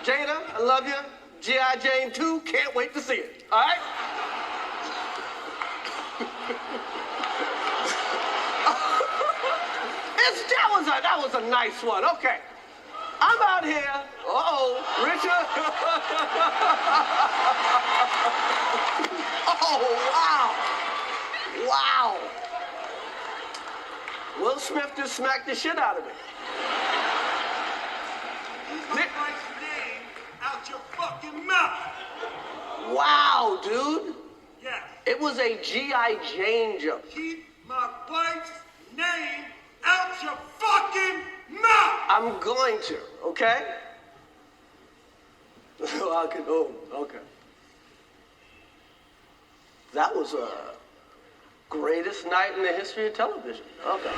Jada, I love you. G.I. Jane 2, can't wait to see it. All right? That was a nice one. Okay. I'm out here. Richard. Oh, wow. Wow. Will Smith just smacked the shit out of me. Keep my wife's name out your fucking mouth. Wow, dude. Yes. It was a G.I. Jane joke. Keep my wife's name out your fucking mouth. I'm going to, okay? Okay. That was a greatest night in the history of television. Okay.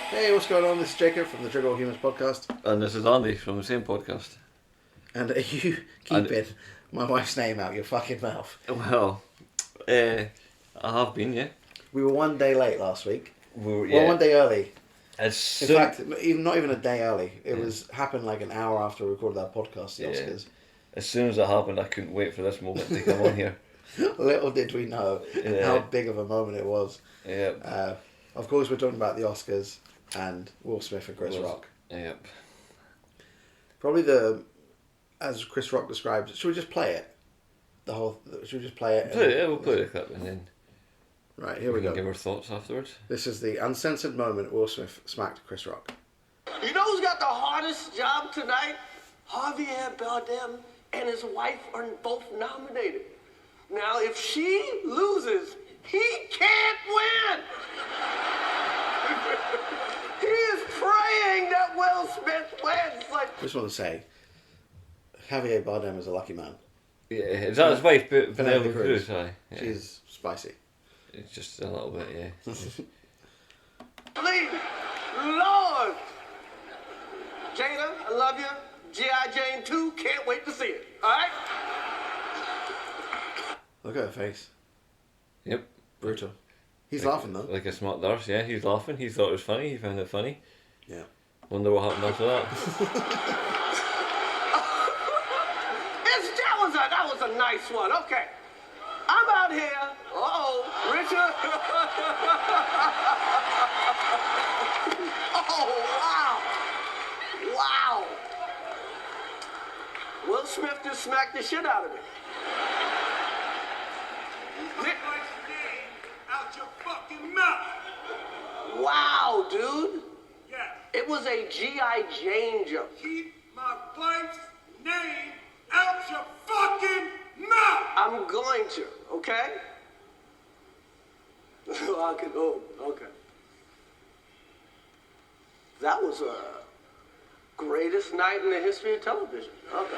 Hey, what's going on? This is Jacob from the Triggerallhumans podcast. And this is Andy from the same podcast. And are you keeping my wife's name out your fucking mouth? Well, I have been, yeah. We were one day late last week. Well, Well, one day early. In As fact, not even a day early. It was happened like an hour after we recorded our podcast, the Oscars. As soon as it happened, I couldn't wait for this moment to come on here. Little did we know how big of a moment it was. Yeah. Of course, we're talking about the Oscars and Will Smith and Chris Rock. Yep. Probably as Chris Rock describes it. Should we just play it? Should we just play it? We'll play the clip and then Right, here we go. give our thoughts afterwards. This is the uncensored moment Will Smith smacked Chris Rock. You know who's got the hardest job tonight? Javier Bardem and his wife are both nominated. Now, if she loses, he can't win. He is praying that Will Smith wins. Like, Just want to say, Javier Bardem is a lucky man. Yeah, is that his wife, Penelope Penelope Cruz. Cruz? Aye. Yeah. She's spicy. It's just a little bit, yeah. please, Lord. Jada, I love you. G.I. Jane 2, can't wait to see it. All right? Look at her face. Yep. Brutal. He's laughing though. Like a smart nurse, yeah. He's laughing. He thought it was funny. He found it funny. Yeah. Wonder what happened after that. That was a nice one. Okay. I'm out here. Richard. Oh, wow. Wow. Will Smith just smacked the shit out of me. Keep my wife's name out your fucking mouth. Wow, dude. Yes. It was a G.I. Jane joke. Keep my wife's name out your fucking mouth. I'm going to, okay? Okay. That was a greatest night in the history of television. Okay.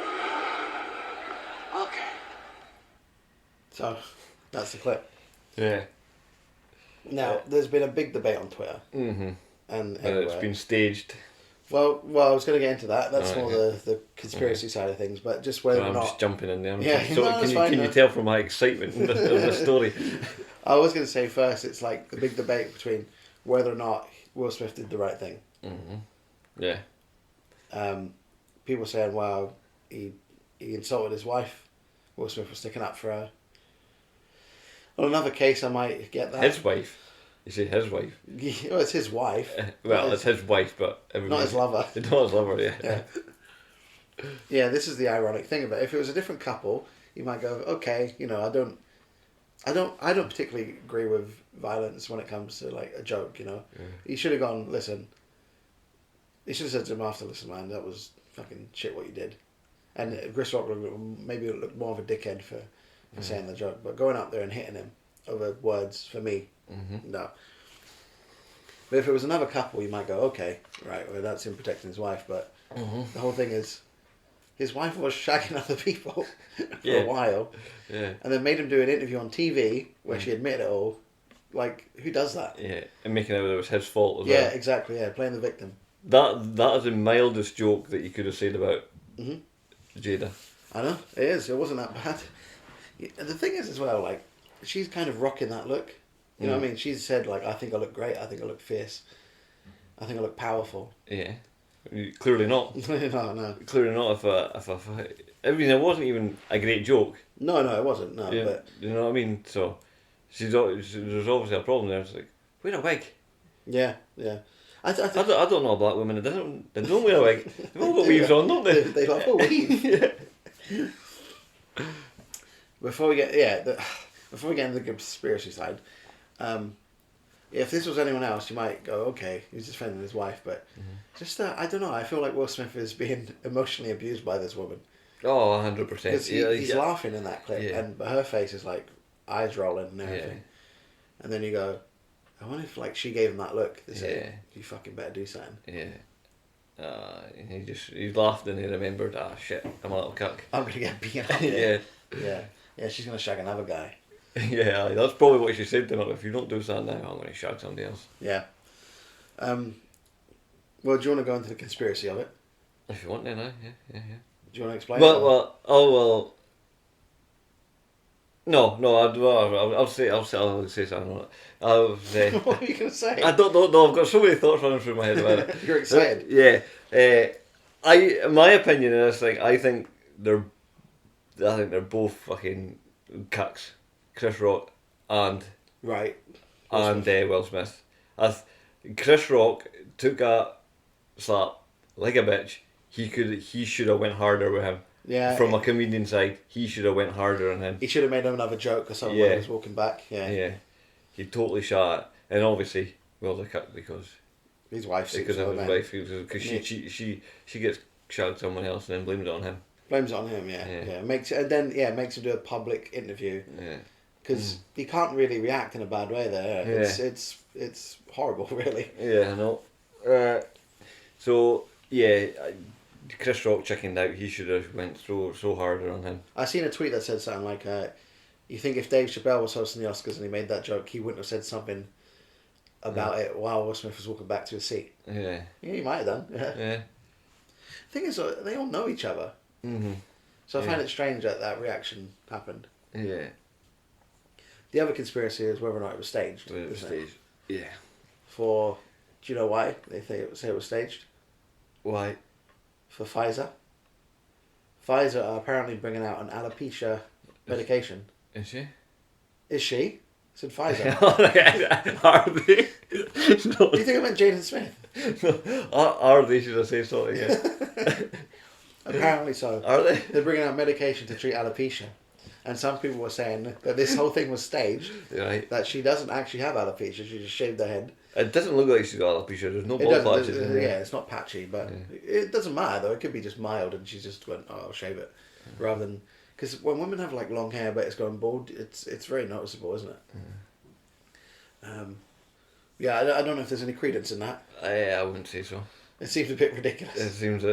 Okay. So, that's the clip. Yeah. Now, there's been a big debate on Twitter. Mm-hmm. And It's everywhere. been staged. Well, I was going to get into that. That's Right, more okay. the conspiracy side of things, but just whether or I'm not... just jumping in there. Yeah, no, that's fine, can no. you tell from my excitement of the story? I was going to say first, it's like the big debate between whether or not Will Smith did the right thing. Mm-hmm. Yeah. People saying, wow, he insulted his wife. Will Smith was sticking up for her. On another case, I might get that. His wife. You say his wife. Well, it's his wife. Well, it's his wife, but Not his lover. Not his lover, yeah. Yeah. Yeah, this is the ironic thing about it. If it was a different couple, you might go, okay, you know, I don't particularly agree with violence when it comes to like a joke, you know. Yeah. He should have gone, listen. He should have said to him after, listen, man, that was fucking shit what you did. And Chris Rock maybe looked more of a dickhead for saying the joke, but going up there and hitting him over words for me, no. But if it was another couple, you might go, okay, right, well, that's him protecting his wife, but the whole thing is, his wife was shagging other people for a while, and then made him do an interview on TV where she admitted it all. Like, who does that? Yeah, and making out that it was his fault as Yeah, well. exactly, yeah, playing the victim. That is the mildest joke that you could have said about Jada. I know, it is. It wasn't that bad. The thing is as well, like, she's kind of rocking that look. You know what I mean? She's said, like, I think I look great, I think I look fierce, I think I look powerful. Yeah. Clearly not. No. Clearly not. I mean, it wasn't even a great joke. No, it wasn't. No, Yeah, but you know what I mean. So, there's obviously a problem there. It's like, wear a wig. yeah. I I don't know a black woman that don't wear a wig. They've all got weaves on, don't they? They love a weave. Yeah. Before we get into the conspiracy side, if this was anyone else, you might go, okay, he's defending his wife, but just I don't know. I feel like Will Smith is being emotionally abused by this woman. Oh, 100%. Because he's laughing in that clip, but her face is like eyes rolling and everything. Yeah. And then you go, I wonder if like she gave him that look. They say, Yeah. you fucking better do something. Yeah. He laughed and he remembered, shit, I'm a little cuck. I'm gonna get beaten up. Yeah. Yeah, she's gonna shag another guy. Yeah, that's probably what she said to him. If you don't do something now, I'm going to shag somebody else. Yeah. Well, do you want to go into the conspiracy of it? If you want to, no, yeah. Do you want to explain? Well. No, I'll say something on it. What are you gonna say? I don't know. I've got so many thoughts running through my head about it. You're excited. Yeah. My opinion in this thing, I think they're both fucking cucks. Chris Rock and Will Smith. Chris Rock took a slap like a bitch. He should have went harder with him. Yeah. From a comedian side, he should have went harder on him. He should have made him another joke or something when he was walking back. Yeah. Yeah. He totally shot it, and obviously Will's a cuck because his wife. Because of his wife, because she gets shagged someone else and then blames it on him. Blames it on him. Yeah. Makes him do a public interview. Yeah. Because he can't really react in a bad way there. Yeah. It's horrible, really. Yeah, I know. So yeah, Chris Rock chickened out. He should have went so harder on him. I seen a tweet that said something like, "You think if Dave Chappelle was hosting the Oscars and he made that joke, he wouldn't have said something about it while Will Smith was walking back to his seat." Yeah. Yeah, he might have done. Yeah. Thing is, they all know each other. Mm-hmm. So I find it strange that reaction happened. Yeah. The other conspiracy is whether or not it was staged. It was staged. Yeah. Do you know why they say it was staged? Why? For Pfizer. Pfizer are apparently bringing out an alopecia medication. Is she? Is she? I said Pfizer. Are they? No. Do you think I meant Jaden Smith? No. Are they? Should I say something? Yeah. Apparently so. Are they? They're bringing out medication to treat alopecia. And some people were saying that this whole thing was staged. Right. That she doesn't actually have alopecia. She just shaved her head. It doesn't look like she's got alopecia. There's no It bald doesn't. patches in there. Yeah, it's not patchy, but it doesn't matter though. It could be just mild, and she's just went, "Oh, I'll shave it," rather than because when women have like long hair but it's going bald, it's very noticeable, isn't it? Yeah, I don't know if there's any credence in that. I wouldn't say so. It seems a bit ridiculous. It seems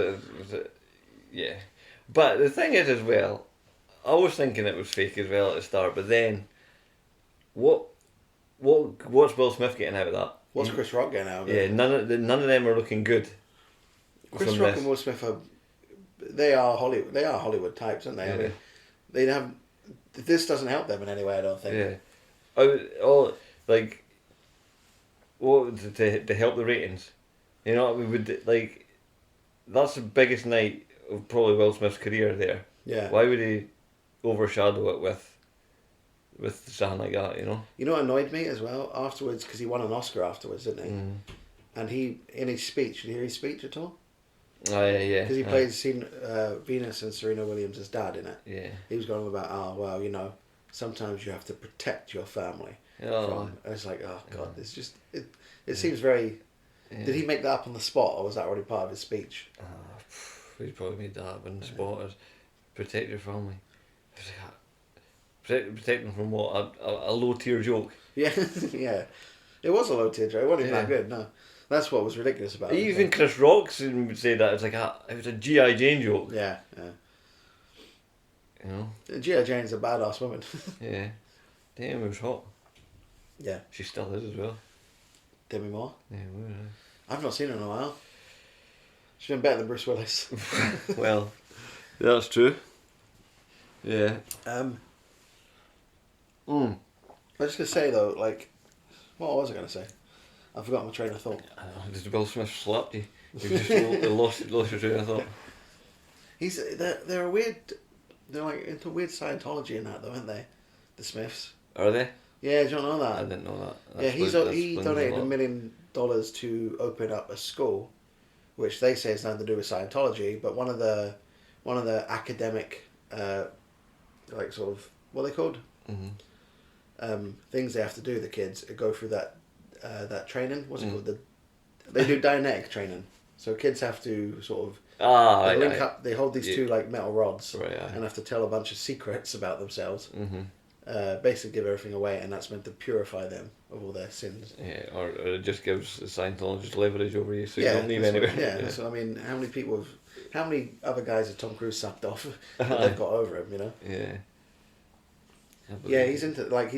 yeah. But the thing is as well, I was thinking it was fake as well at the start, but then what's Will Smith getting out of that? What's Chris Rock getting out of it? Yeah, none of them are looking good. Chris Rock and Will Smith they are Hollywood types, aren't they? Yeah. I mean, they have. This doesn't help them in any way, I don't think. Yeah, to help the ratings. You know, we would like. That's the biggest night of probably Will Smith's career there. Yeah. Why would he overshadow it with something like that? You know. You know what annoyed me as well afterwards, because he won an Oscar afterwards, didn't he? Mm. And he in his speech, did you hear his speech at all? Oh yeah. Because he plays Venus and Serena Williams' dad in it. Yeah. He was going about, you know, sometimes you have to protect your family. Oh. And it's like, oh god, it's just it seems very. Yeah. Did he make that up on the spot, or was that already part of his speech? He probably made that up on the spot. As protect your family. Protect them from what? A low tier joke. Yeah, yeah. It was a low tier joke. It wasn't even that good. No, that's what was ridiculous about it. Even Chris Rock would say that it's like it was a G.I. Jane joke. Yeah. You know. G.I. Jane's a badass woman. Yeah. Damn, it was hot. Yeah. She still is as well. Demi Moore. Yeah, I've not seen her in a while. She's been better than Bruce Willis. Well, that's true. Yeah. I was just gonna say though, like, what was I gonna say? I forgot my train of thought. I don't know, did Will Smith slap you? You just lost your train of thought. They're a weird. They're like into weird Scientology and that though, aren't they? The Smiths. Are they? Yeah, do you not know that? I didn't know that. Yeah, he explains donated a lot. $1 million to open up a school, which they say has nothing to do with Scientology. But one of the academic, like sort of what are they called? Things they have to do. The kids go through that training. What's it called? They do Dianetic training. So kids have to sort of they link up. They hold these two like metal rods and have to tell a bunch of secrets about themselves. Basically give everything away, and that's meant to purify them of all their sins. Yeah, or it just gives the Scientologist leverage over you, so you don't leave anywhere. Yeah, so I mean, how many other guys have Tom Cruise sucked off that they've got over him, you know? Yeah. Yeah, he's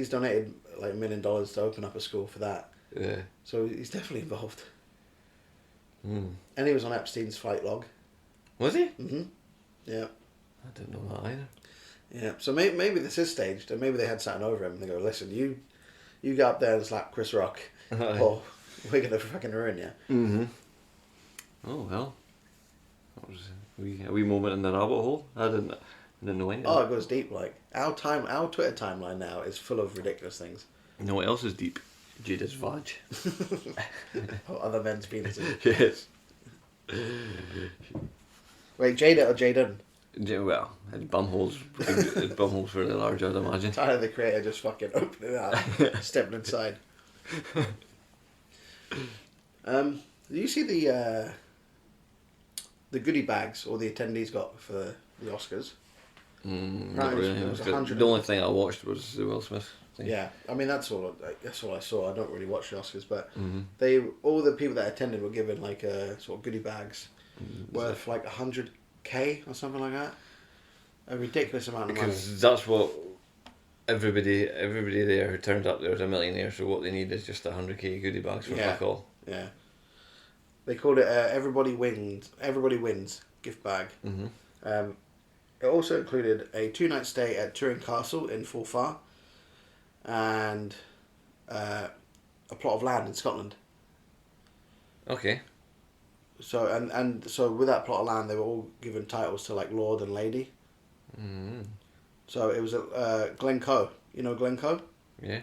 donated like $1 million to open up a school for that. Yeah. So he's definitely involved. And he was on Epstein's flight log. Was he? Yeah. I didn't know that either. Yeah, so maybe this is staged, and maybe they had something over him, and they go, listen, you go up there and slap Chris Rock, or we're going to fucking ruin you. Oh, well. That was a wee moment in the rabbit hole. I didn't know anything. Oh, it goes deep, like. Our Twitter timeline now is full of ridiculous things. You know what else is deep? Jada's vag. Or other men's penises. Yes. Wait, Jada or Jaden? Well, his bumhole's really large, I'd imagine. Tyler the Creator just fucking opened it up, stepping inside. Do you see the goodie bags all the attendees got for the Oscars? Not really. It was 100. The only thing I watched was the Will Smith thing. Yeah, I mean that's all I saw. I don't really watch the Oscars, but all the people that attended were given like sort of goodie bags worth like 100K or something like that. A ridiculous amount of money. Because that's what everybody there who turned up there is a millionaire. So what they need is just 100K goodie bags for fuck all. Yeah. They called it Everybody Wins gift bag. It also included a 2-night stay at Turin Castle in Forfar and a plot of land in Scotland. Okay. So and so with that plot of land, they were all given titles to like Lord and Lady. So it was at Glencoe. You know Glencoe? Yeah.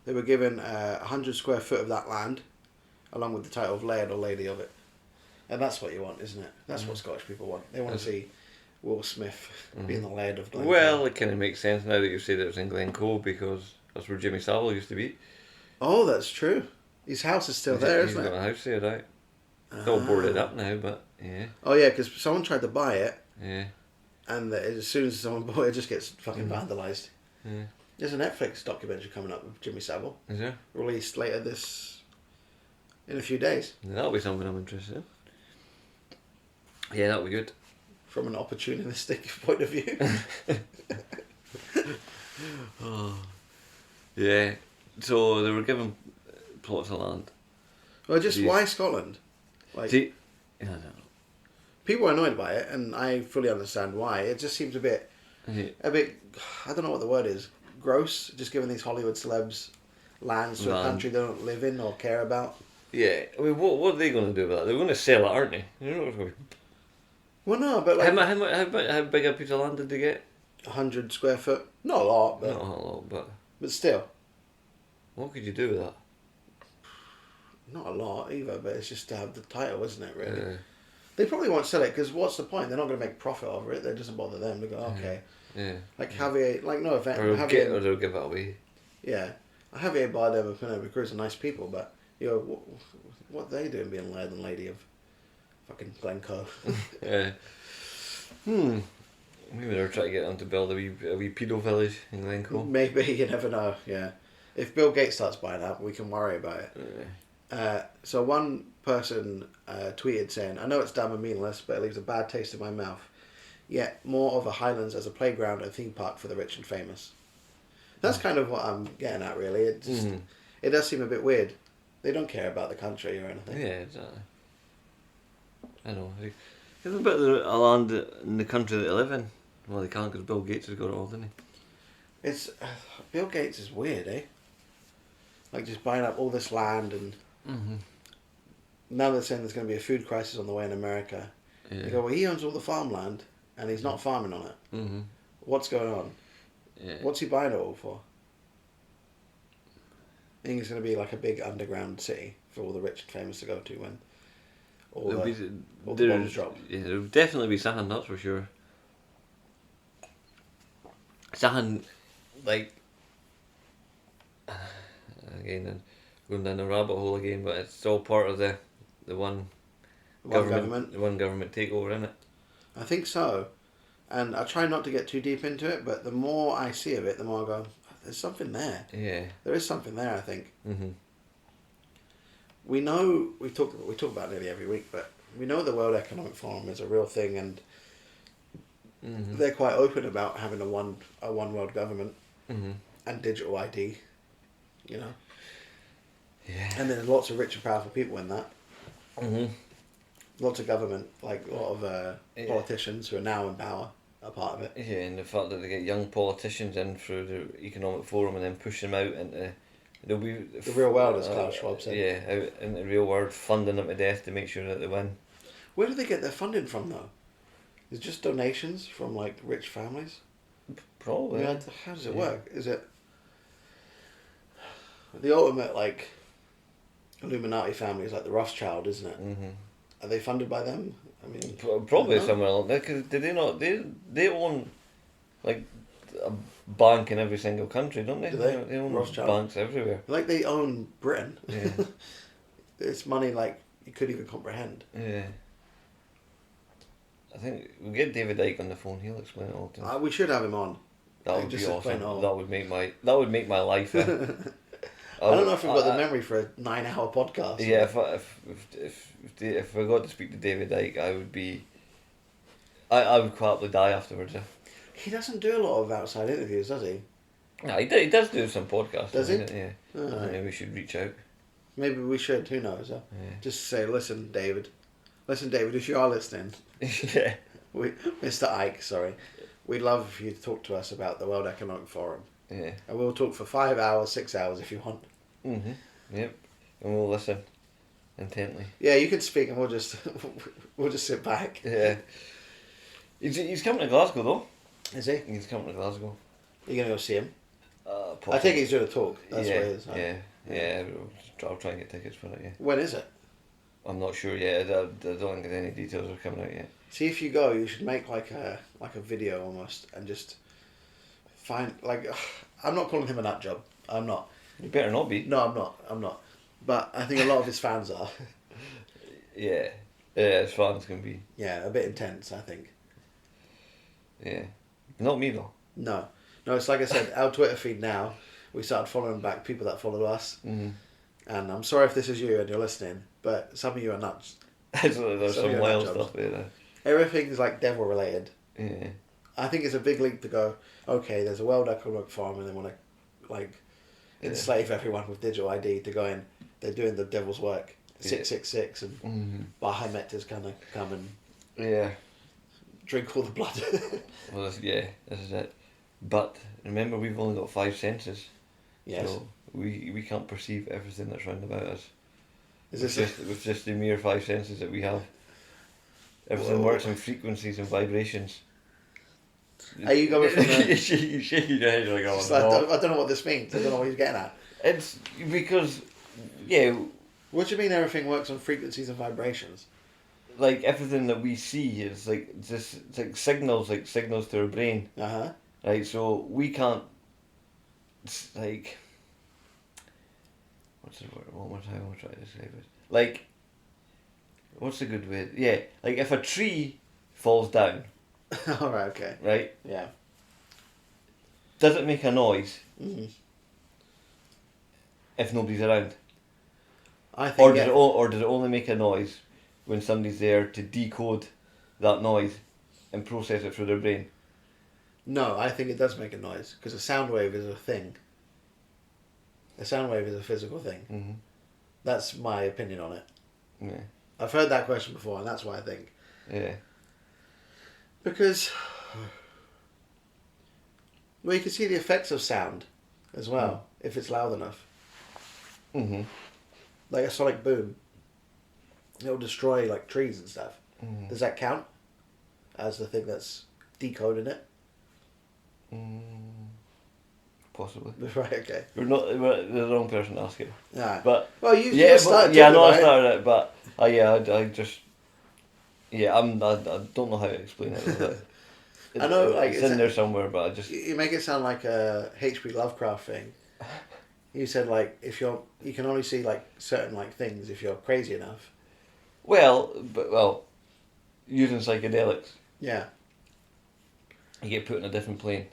They were given 100 square foot of that land, along with the title of Laird or Lady of it. And that's what you want, isn't it? That's what Scottish people want. They want to see Will Smith being the Laird of Glencoe. Well, it kind of makes sense now that you say that it's in Glencoe because that's where Jimmy Savile used to be. Oh, that's true. His house is still there, isn't it? He's got a house there, right? It's all boarded up now, but yeah. Oh yeah, because someone tried to buy it. Yeah. And as soon as someone bought it, it just gets fucking vandalised. Yeah. There's a Netflix documentary coming up with Jimmy Savile. Is there? Released later in a few days. That'll be something I'm interested in. Yeah, that'll be good. From an opportunistic point of view. Yeah. So they were given plots of land. Well, just why Scotland? Like, I don't know. people are annoyed by it, and I fully understand why. It just seems a bit, I don't know what the word is, gross, just giving these Hollywood celebs lands to a country they don't live in or care about. Yeah, I mean, what are they going to do with that? They're going to sell it, aren't they? They're not going to... Well, no, but like... How big a piece of land did they get? 100 square foot. Not a lot, but... Not a lot, but... But still. What could you do with that? Not a lot either, but it's just to have the title, isn't it, really? Yeah. They probably won't sell it, because what's the point? They're not going to make profit over it. It doesn't bother them. They go, okay. Yeah. Like Javier... Like, no offense. Or they'll give it away. Yeah. Javier Bardem and Penelope Cruz are nice people, but, you know, what are they doing being Laird and Lady of fucking Glencoe? Yeah. Maybe they're trying to get them to build a wee pedo village in Glencoe. Maybe, you never know, yeah. If Bill Gates starts buying up, we can worry about it. Yeah. So one person tweeted saying, I know it's dumb and meaningless, but it leaves a bad taste in my mouth. Yet more of a Highlands as a playground and theme park for the rich and famous. That's kind of what I'm getting at, really. It just it does seem a bit weird. They don't care about the country or anything. Yeah, exactly. I know. There's a bit of a land in the country that they live in Well, they can't because Bill Gates has got it all, didn't he? It's Bill Gates is weird, eh? Like just buying up all this land, and now they're saying there's going to be a food crisis on the way in America. Yeah. You go, well, he owns all the farmland, and he's not farming on it. Mm-hmm. What's going on? Yeah. What's he buying it all for? I think it's going to be like a big underground city for all the rich and famous to go to when all the bombs drop. Yeah, there'll definitely be something, that's for sure. Something like, again, going down the rabbit hole again, but it's all part of the one government, the one government takeover, isn't it? I think so, and I try not to get too deep into it, but the more I see of it, the more I go, there's something there. Yeah. There is something there, I think. Mm-hmm. We know, we talk about it nearly every week, but we know the World Economic Forum is a real thing, and they're quite open about having a one world government and digital ID, you know. Yeah. And there's lots of rich and powerful people in that. Mm-hmm. Lots of government, like a lot of politicians who are now in power are part of it. Yeah, and the fact that they get young politicians in through the economic forum and then push them out into the real world, as Klaus Schwab said. Yeah, out in the real world, funding them to death to make sure that they win. Where do they get their funding from, though? Is it just donations from like rich families? Probably. Yeah, how does it work? Is it the ultimate like Illuminati family is like the Rothschild, isn't it? Mm-hmm. Are they funded by them? I mean, probably I don't know. somewhere along there. Cause did they not? They own like a bank in every single country, don't they? Do they? They own Rothschild. banks everywhere. Like they own Britain. Yeah. It's money like you couldn't even comprehend. Yeah. I think we'll get David Icke on the phone. He'll explain it all to us. We should have him on. That Like, would just be explain awesome. it all. That would make my life. I don't know if we've got the memory for a 9-hour podcast. Yeah, if I got to speak to David Icke, I would quietly die afterwards. He doesn't do a lot of outside interviews, does he? No, he does do some podcasts. Does he? Yeah. Alright. Maybe we should reach out. Maybe we should. Who knows? Yeah. Just say, listen, David, if you are listening, Yeah. Mr. Icke, sorry, we'd love if you talk to us about the World Economic Forum, Yeah. and we'll talk for 5 hours, 6 hours if you want. Mhm. Yep. And we'll listen intently. Yeah, you can speak, and we'll just sit back. Yeah. He's coming to Glasgow though. Is he? He's coming to Glasgow. Are you gonna go see him? Possibly. I think he's doing a talk. That's yeah, what it is. Huh? Yeah. I'll try and get tickets for it. Yeah. When is it? I'm not sure yet. I don't think any details are coming out yet. See, if you go, you should make like a video almost, and just find like. I'm not calling him a nut job. I'm not. You better not be. No, I'm not. But I think a lot of his fans are. Yeah. Yeah, his fans can be. Yeah, a bit intense, I think. Yeah. Not me though. No, it's like I said, our Twitter feed now, we started following back people that follow us. Mm-hmm. And I'm sorry if this is you and you're listening, but some of you are nuts. There's Some some of your wild nut stuff there. Everything's like devil related. Yeah. I think it's a big leap to go, okay, there's a World Economic Forum and they want to like enslave everyone with digital ID to go in. They're doing the devil's work. 666 and Bahamut is going to come and Yeah. drink all the blood. Well, this is it. But remember, we've only got 5 senses. Yes. So we can't perceive everything that's round about us. Is With this with just the mere 5 senses that we have. Everything Whoa. works in frequencies and vibrations. Are you going from the... You're shaking your head like, oh, It's like, no. I don't know what this means. I don't know what he's getting at. It's because, yeah, What do you mean everything works on frequencies and vibrations? like everything that we see is like it's like signals to our brain, Uh-huh. right? So we can't, it's like, what's the word? One more time, I'll try to describe it. Like, what's the good way? Yeah, like if a tree falls down, Alright, okay. right? Yeah. Does it make a noise Mm-hmm. if nobody's around? I think Or does it only make a noise when somebody's there to decode that noise and process it through their brain? No, I think it does make a noise because a sound wave is a thing. A sound wave is a physical thing. Mm-hmm. That's my opinion on it. Yeah. I've heard that question before, and that's why I think. Yeah. Because Well, you can see the effects of sound as well, if it's loud enough. Mm-hmm. Like a sonic boom. It'll destroy like trees and stuff. Mm-hmm. Does that count as the thing that's decoding it? Possibly. Right, okay. We're the wrong person to ask you. Nah. But Well, you yeah, started I talking about started it, but I just I don't know how to explain it. I know, like, it's in there somewhere, but I just You make it sound like a H.P. Lovecraft thing. You said like if you can only see like certain like things if you're crazy enough. well, using psychedelics, Yeah. you get put in a different plane.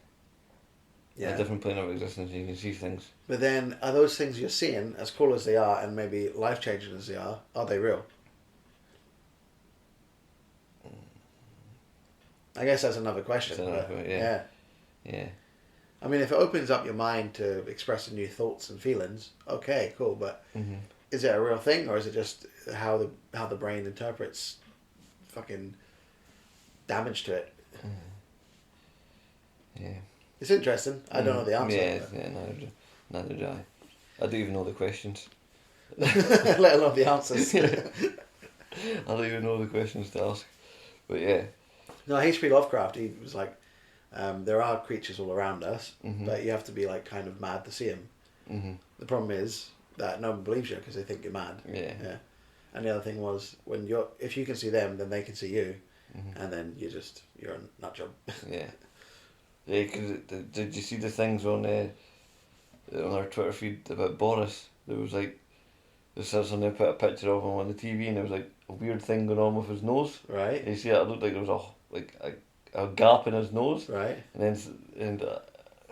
Yeah. A different plane of existence. You can see things. But then, are those things you're seeing, as cool as they are and maybe life changing as they are they real? I guess that's another question. Yeah. I mean, if it opens up your mind to expressing new thoughts and feelings, okay, cool. But is it a real thing, or is it just how the brain interprets fucking damage to it? Yeah. It's interesting. I don't know the answer. Yeah, neither do I. I don't even know the questions. Let alone the answers. I don't even know the questions to ask. But yeah. No, H.P. Lovecraft, he was like, there are creatures all around us, but you have to be like kind of mad to see them. Mm-hmm. The problem is that no one believes you because they think you're mad. Yeah. And the other thing was if you can see them, then they can see you, and then you're a nut job. Yeah. Yeah, cause did you see the things on our Twitter feed about Boris? There was like, somebody put a picture of him on the TV, and there was like a weird thing going on with his nose. Right. You see, it looked like there was a gap in his nose. Right. And it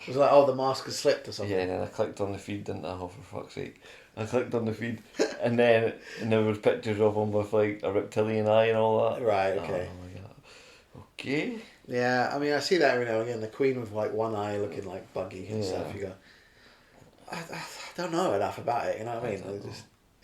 was like, the mask has slipped or something. yeah, and then I clicked on the feed, didn't I? Oh, for fuck's sake! I clicked on the feed, and there was pictures of him with like a reptilian eye and all that. Right. Okay. Oh my god. Okay. Yeah, I mean, I see that every now and again. The Queen with like one eye looking like buggy and stuff. You go, I don't know enough about it. You know what I mean?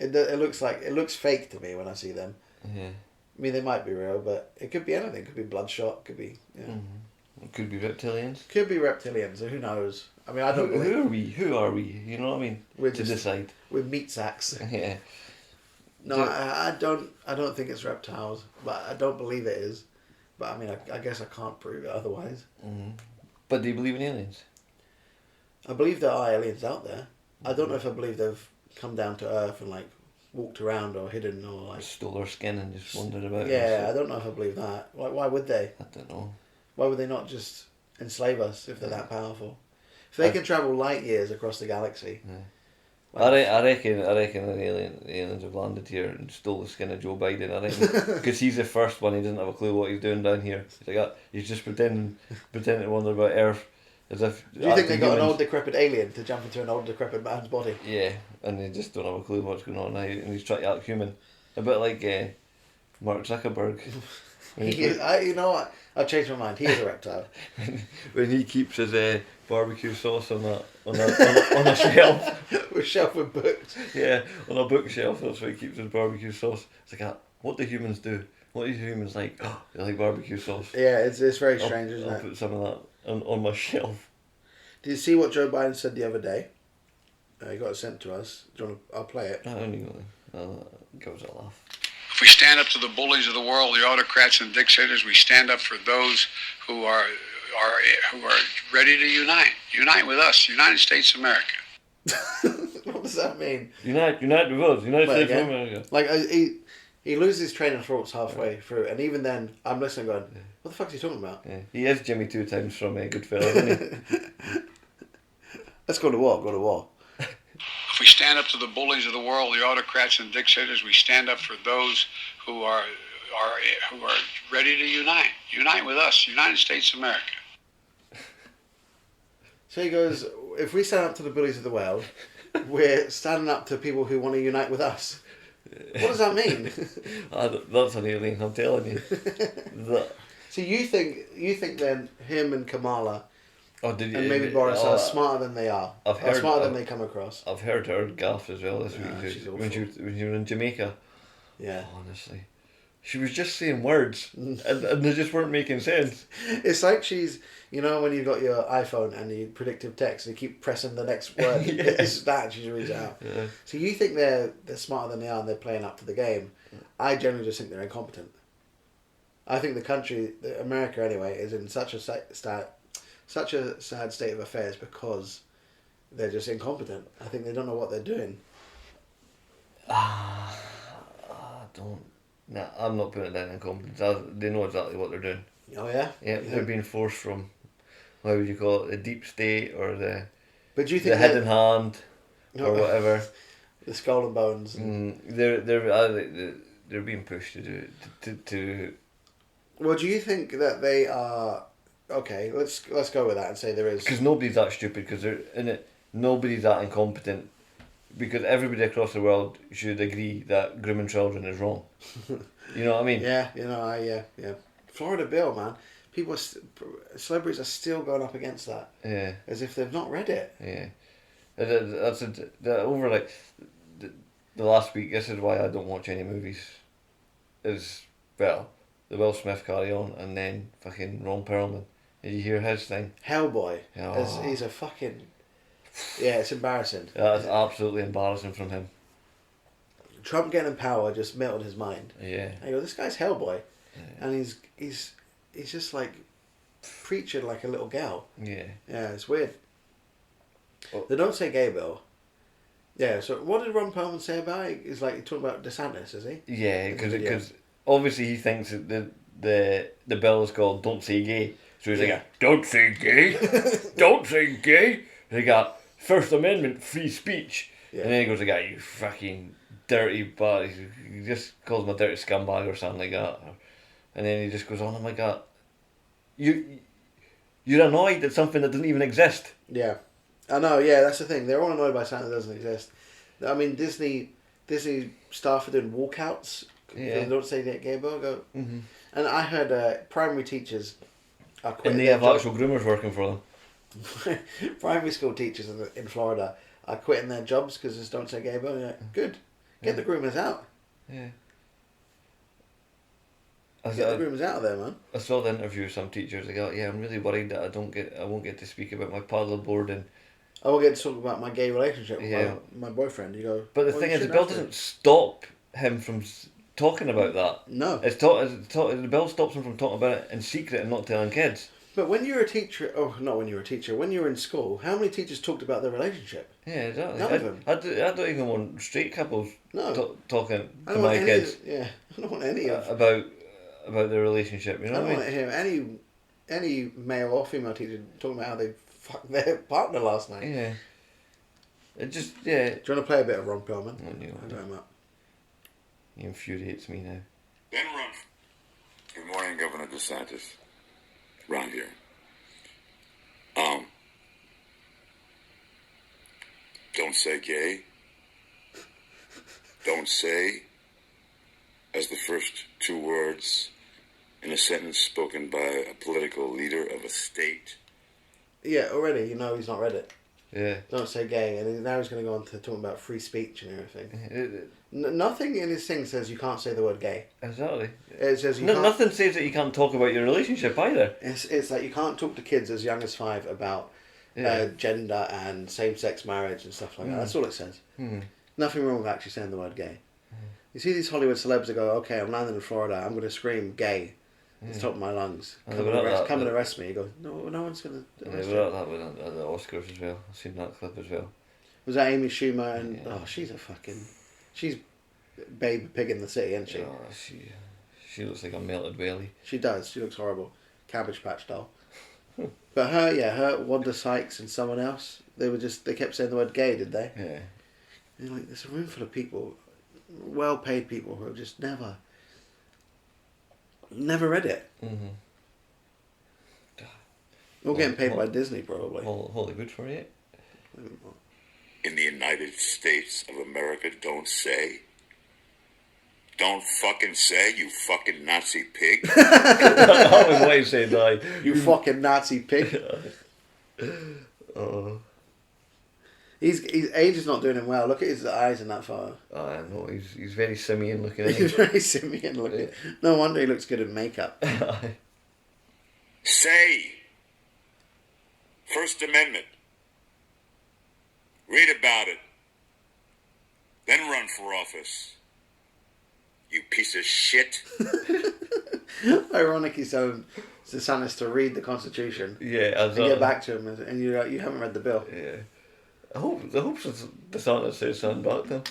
It looks fake to me when I see them. Yeah. I mean, they might be real, but it could be anything. It could be bloodshot. Could be. It could be reptilians. Could be reptilians. Who knows? I mean, I don't. Who are we? Who are we? You know what I mean? We're to just decide. We're meat sacks. Yeah. No, I don't think it's reptiles, but I don't believe it is. But I mean, I guess I can't prove it otherwise. But do you believe in aliens? I believe there are aliens out there. I don't know if I believe they've come down to Earth and like walked around or hidden or like stole our skin and just wandered about. Yeah, I don't know if I believe that. Like, why would they? I don't know. Why would they not just enslave us if they're that powerful? If they can travel light years across the galaxy. Like, I reckon the aliens have landed here and stole the skin of Joe Biden. I reckon because he's the first one. He doesn't have a clue what he's doing down here. He's like, he's just pretending to wonder about Earth, as if. Do you think they got an old decrepit alien to jump into an old decrepit man's body? Yeah, and they just don't have a clue what's going on now, and he's trying to act human, a bit like Mark Zuckerberg. You know what? I've changed my mind. He is a reptile. When he keeps his barbecue sauce on a shelf. With shelf with books. Yeah, on a bookshelf. That's where he keeps his barbecue sauce. It's like, what do humans do? What do humans like? Oh, they like barbecue sauce. Yeah, it's very strange, isn't it? I'll put some of that on my shelf. Did you see what Joe Biden said the other day? He got it sent to us. Do you want to, I'll play it. I don't even know. Give us a laugh. If we stand up to the bullies of the world, the autocrats and dictators, we stand up for those who are ready to unite with us, United States of America. What does that mean? Unite with us, United States of America. Like he loses train of thoughts halfway through, and even then I'm listening, going, "What the fuck is he talking about?" Yeah. He is Jimmy 2 times from Goodfellas, isn't he? Let's go to war. Go to war. If we stand up to the bullies of the world, the autocrats and dictators, we stand up for those who are ready to unite with us, United States of America. So he goes, if we stand up to the bullies of the world, we're standing up to people who want to unite with us. What does that mean? That's an alien, I'm telling you. So you think then him and Kamala and maybe Boris are smarter than they are. Smarter than they come across. I've heard her gaff as well this week when she was in Jamaica. Yeah. Honestly. She was just saying words, and they just weren't making sense. It's like she's, you know, when you've got your iPhone and you predictive text, and you keep pressing the next word. Yeah. It's that, and she reads it out. Yeah. So you think they're smarter than they are, and they're playing up to the game. I generally just think they're incompetent. I think the country, America anyway, is in such a sad state of affairs because they're just incompetent. I think they don't know what they're doing. I don't. Nah, I'm not putting it down incompetence. They know exactly what they're doing. Oh yeah? Yeah, they're being forced from, how would you call it, the deep state or the But do you think the hidden hand or whatever. The skull and bones. They're being pushed to do it. To Well, do you think that they are... Okay, let's go with that and say there is... Because nobody's that stupid, because they're in it. Nobody's that incompetent, because everybody across the world should agree that grooming children is wrong. You know what I mean? Yeah, yeah. Florida Bill, man. People, celebrities are still going up against that. Yeah. As if they've not read it. Yeah. Over like the last week. This is why I don't watch any movies. Is well, the Will Smith Carry On, and then fucking Ron Perlman. Did you hear his thing? Hellboy. Oh. He's a fucking... Yeah, it's embarrassing. That's absolutely embarrassing from him. Trump getting in power just melted his mind. Yeah. I go, this guy's Hellboy, and he's just like preaching like a little girl. Yeah. Yeah, it's weird. Oh. They don't say gay bill. Yeah. So what did Ron Perlman say about it? He's like talking about DeSantis, is he? Yeah, because obviously he thinks that the bill is called "Don't Say Gay," so he's like, "Don't say gay, don't say gay." They got First Amendment free speech, and then he goes, "Like, you fucking dirty body," he just calls him a dirty scumbag or something like that, and then he just goes on, "Oh my god, you're annoyed at something that doesn't even exist." Yeah, I know. Yeah, that's the thing. They're all annoyed by something that doesn't exist. I mean, Disney staff are doing walkouts. Yeah. They don't say that gay bill. Go. Mm-hmm. And I heard primary teachers are quitting. And they have actual groomers working for them. Primary school teachers in Florida are quitting their jobs because they don't say gay bill. You're like, good. Get the groomers out. Yeah. Get the groomers out of there, man. I saw the interview with some teachers. They go, "Yeah, I'm really worried that I won't get to speak about my paddleboard and." I will get to talk about my gay relationship with Yeah. my boyfriend. You go. But the thing is, the bill doesn't stop him from talking about that. No. The bill stops him from talking about it in secret and not telling kids. But when you're a teacher, not when you're a teacher, when you're in school, how many teachers talked about their relationship? Yeah, exactly. None of them. I don't even want straight couples talking I to don't my want kids I don't want any of about their relationship. You I know don't what I want mean? to hear any male or female teacher talking about how they fucked their partner last night. Yeah. It just Do you want to play a bit of Ron Perlman? I got him up. He infuriates me now. Then run. Good morning, Governor DeSantis. Ron here. Don't say gay. Don't say as the first two words in a sentence spoken by a political leader of a state. Yeah, already, he's not read it. Yeah. Don't say gay, and now he's going to go on to talking about free speech and everything. Nothing in his thing says you can't say the word gay. Exactly. It says you can't. Nothing says that you can't talk about your relationship either. It's like you can't talk to kids as young as 5 about gender and same-sex marriage and stuff like that. That's all it says. Nothing wrong with actually saying the word gay. You see these Hollywood celebs that go, okay, I'm landing in Florida, I'm going to scream gay at the top of my lungs. Come and arrest me. You go, no one's going to arrest They you. were at that with the Oscars as well. I've seen that clip as well. Was that Amy Schumer? And she's Babe Pig in the City, isn't she? Oh, she looks like a melted whaley. She does. She looks horrible. Cabbage Patch Doll. But her, Wanda Sykes and someone else, they kept saying the word gay, did they? Yeah. And you're like, there's a room full of people, well-paid people who have just never read it. Mm-hmm. All getting paid by Disney, probably. Hollywood for you. In the United States of America, don't say. Don't fucking say, you fucking Nazi pig. That was what he said, You fucking Nazi pig. age is not doing him well. Look at his eyes in that photo. Oh, I know, he's very simian looking. He's very simian looking. No wonder he looks good in makeup. Say, First Amendment. Read about it. Then run for office. You piece of shit. Ironically, so DeSantis to read the Constitution. Yeah, and get back to him, and you haven't read the bill. Yeah. I hope DeSantis says something back to him.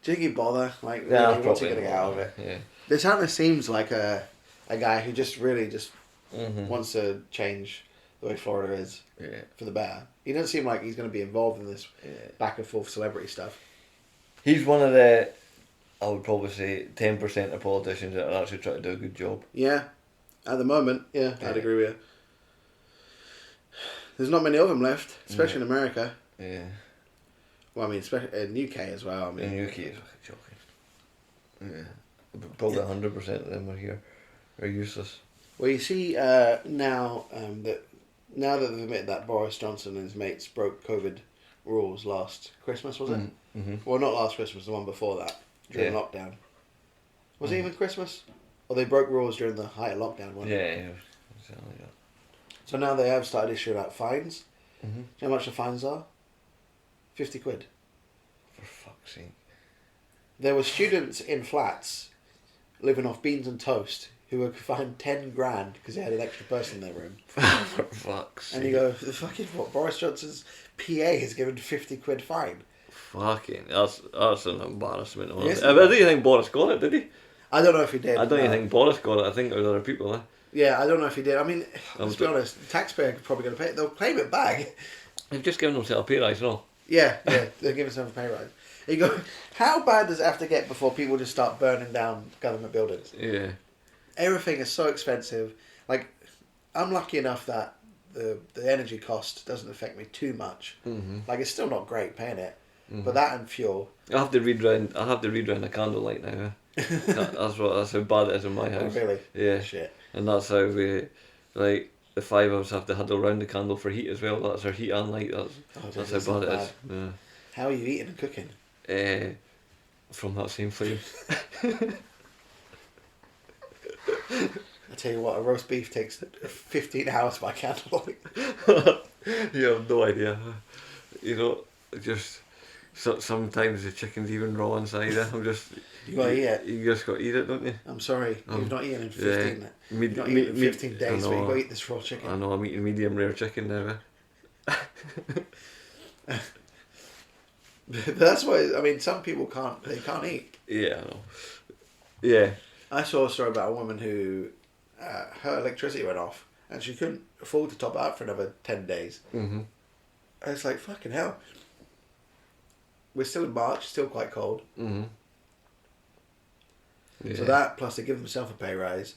Do you think he'd bother? Like, Yeah, really, what's he going to get out of it? Yeah. DeSantis seems like a guy who just really Mm-hmm. wants to change the way Florida is for the better. He doesn't seem like he's going to be involved in this back and forth celebrity stuff. He's one of the, I would probably say, 10% of politicians that are actually trying to do a good job. Yeah, at the moment, I'd agree with you. There's not many of them left, especially in America. Yeah. Well, I mean, especially in UK as well. I mean, In UK, it's fucking shocking. Yeah. Probably 100% of them are here. Are useless. Well, you see now that they've admitted that Boris Johnson and his mates broke COVID rules last Christmas, was it? Mm-hmm. Well, not last Christmas, the one before that, during lockdown. Was it even Christmas? Or they broke rules during the height of lockdown, wasn't it? Yeah. Exactly that. So now they have started issuing out fines. Mm-hmm. Do you know how much the fines are? 50 quid. For fuck's sake. There were students in flats living off beans and toast who were fined 10 grand because they had an extra person in their room. For fuck's sake. And you go, the fucking what? Boris Johnson's PA has given 50 quid fine. Fucking, that's an embarrassment. Yes, I don't even think Boris got it, did he? I don't know if he did. I don't even think Boris got it. I think it was other people. Yeah, I don't know if he did. I mean, let's be honest, the taxpayer is probably going to pay it. They'll claim it back. They've just given themselves a pay rise, no? Yeah, they're giving themselves a pay rise. You go, how bad does it have to get before people just start burning down government buildings? Yeah. Everything is so expensive. Like, I'm lucky enough that the energy cost doesn't affect me too much. Mm-hmm. Like, it's still not great paying it, but that and fuel. I have to read round the candlelight now. That's how bad it is in my house. Oh, really? Yeah. Shit. And that's how we, like, the five of us have to huddle round the candle for heat as well. That's our heat and light. That's how bad it is. Yeah. How are you eating and cooking? From that same flame. I tell you what, a roast beef takes 15 hours by candlelight. You have no idea. You know, just sometimes the chicken's even raw inside it. You gotta eat it. You just got to eat it, don't you? I'm sorry, you've not eaten in 15. Yeah. You've not eaten in 15 days, so you've got to eat this raw chicken. I know, I'm eating medium rare chicken now. But that's why, I mean, some people can't eat. Yeah, I know. Yeah. I saw a story about a woman who, her electricity went off and she couldn't afford to top it up for another 10 days. Mm-hmm. And it's like, fucking hell. We're still in March, still quite cold. Mm-hmm. Yeah. So that, plus they give themselves a pay rise.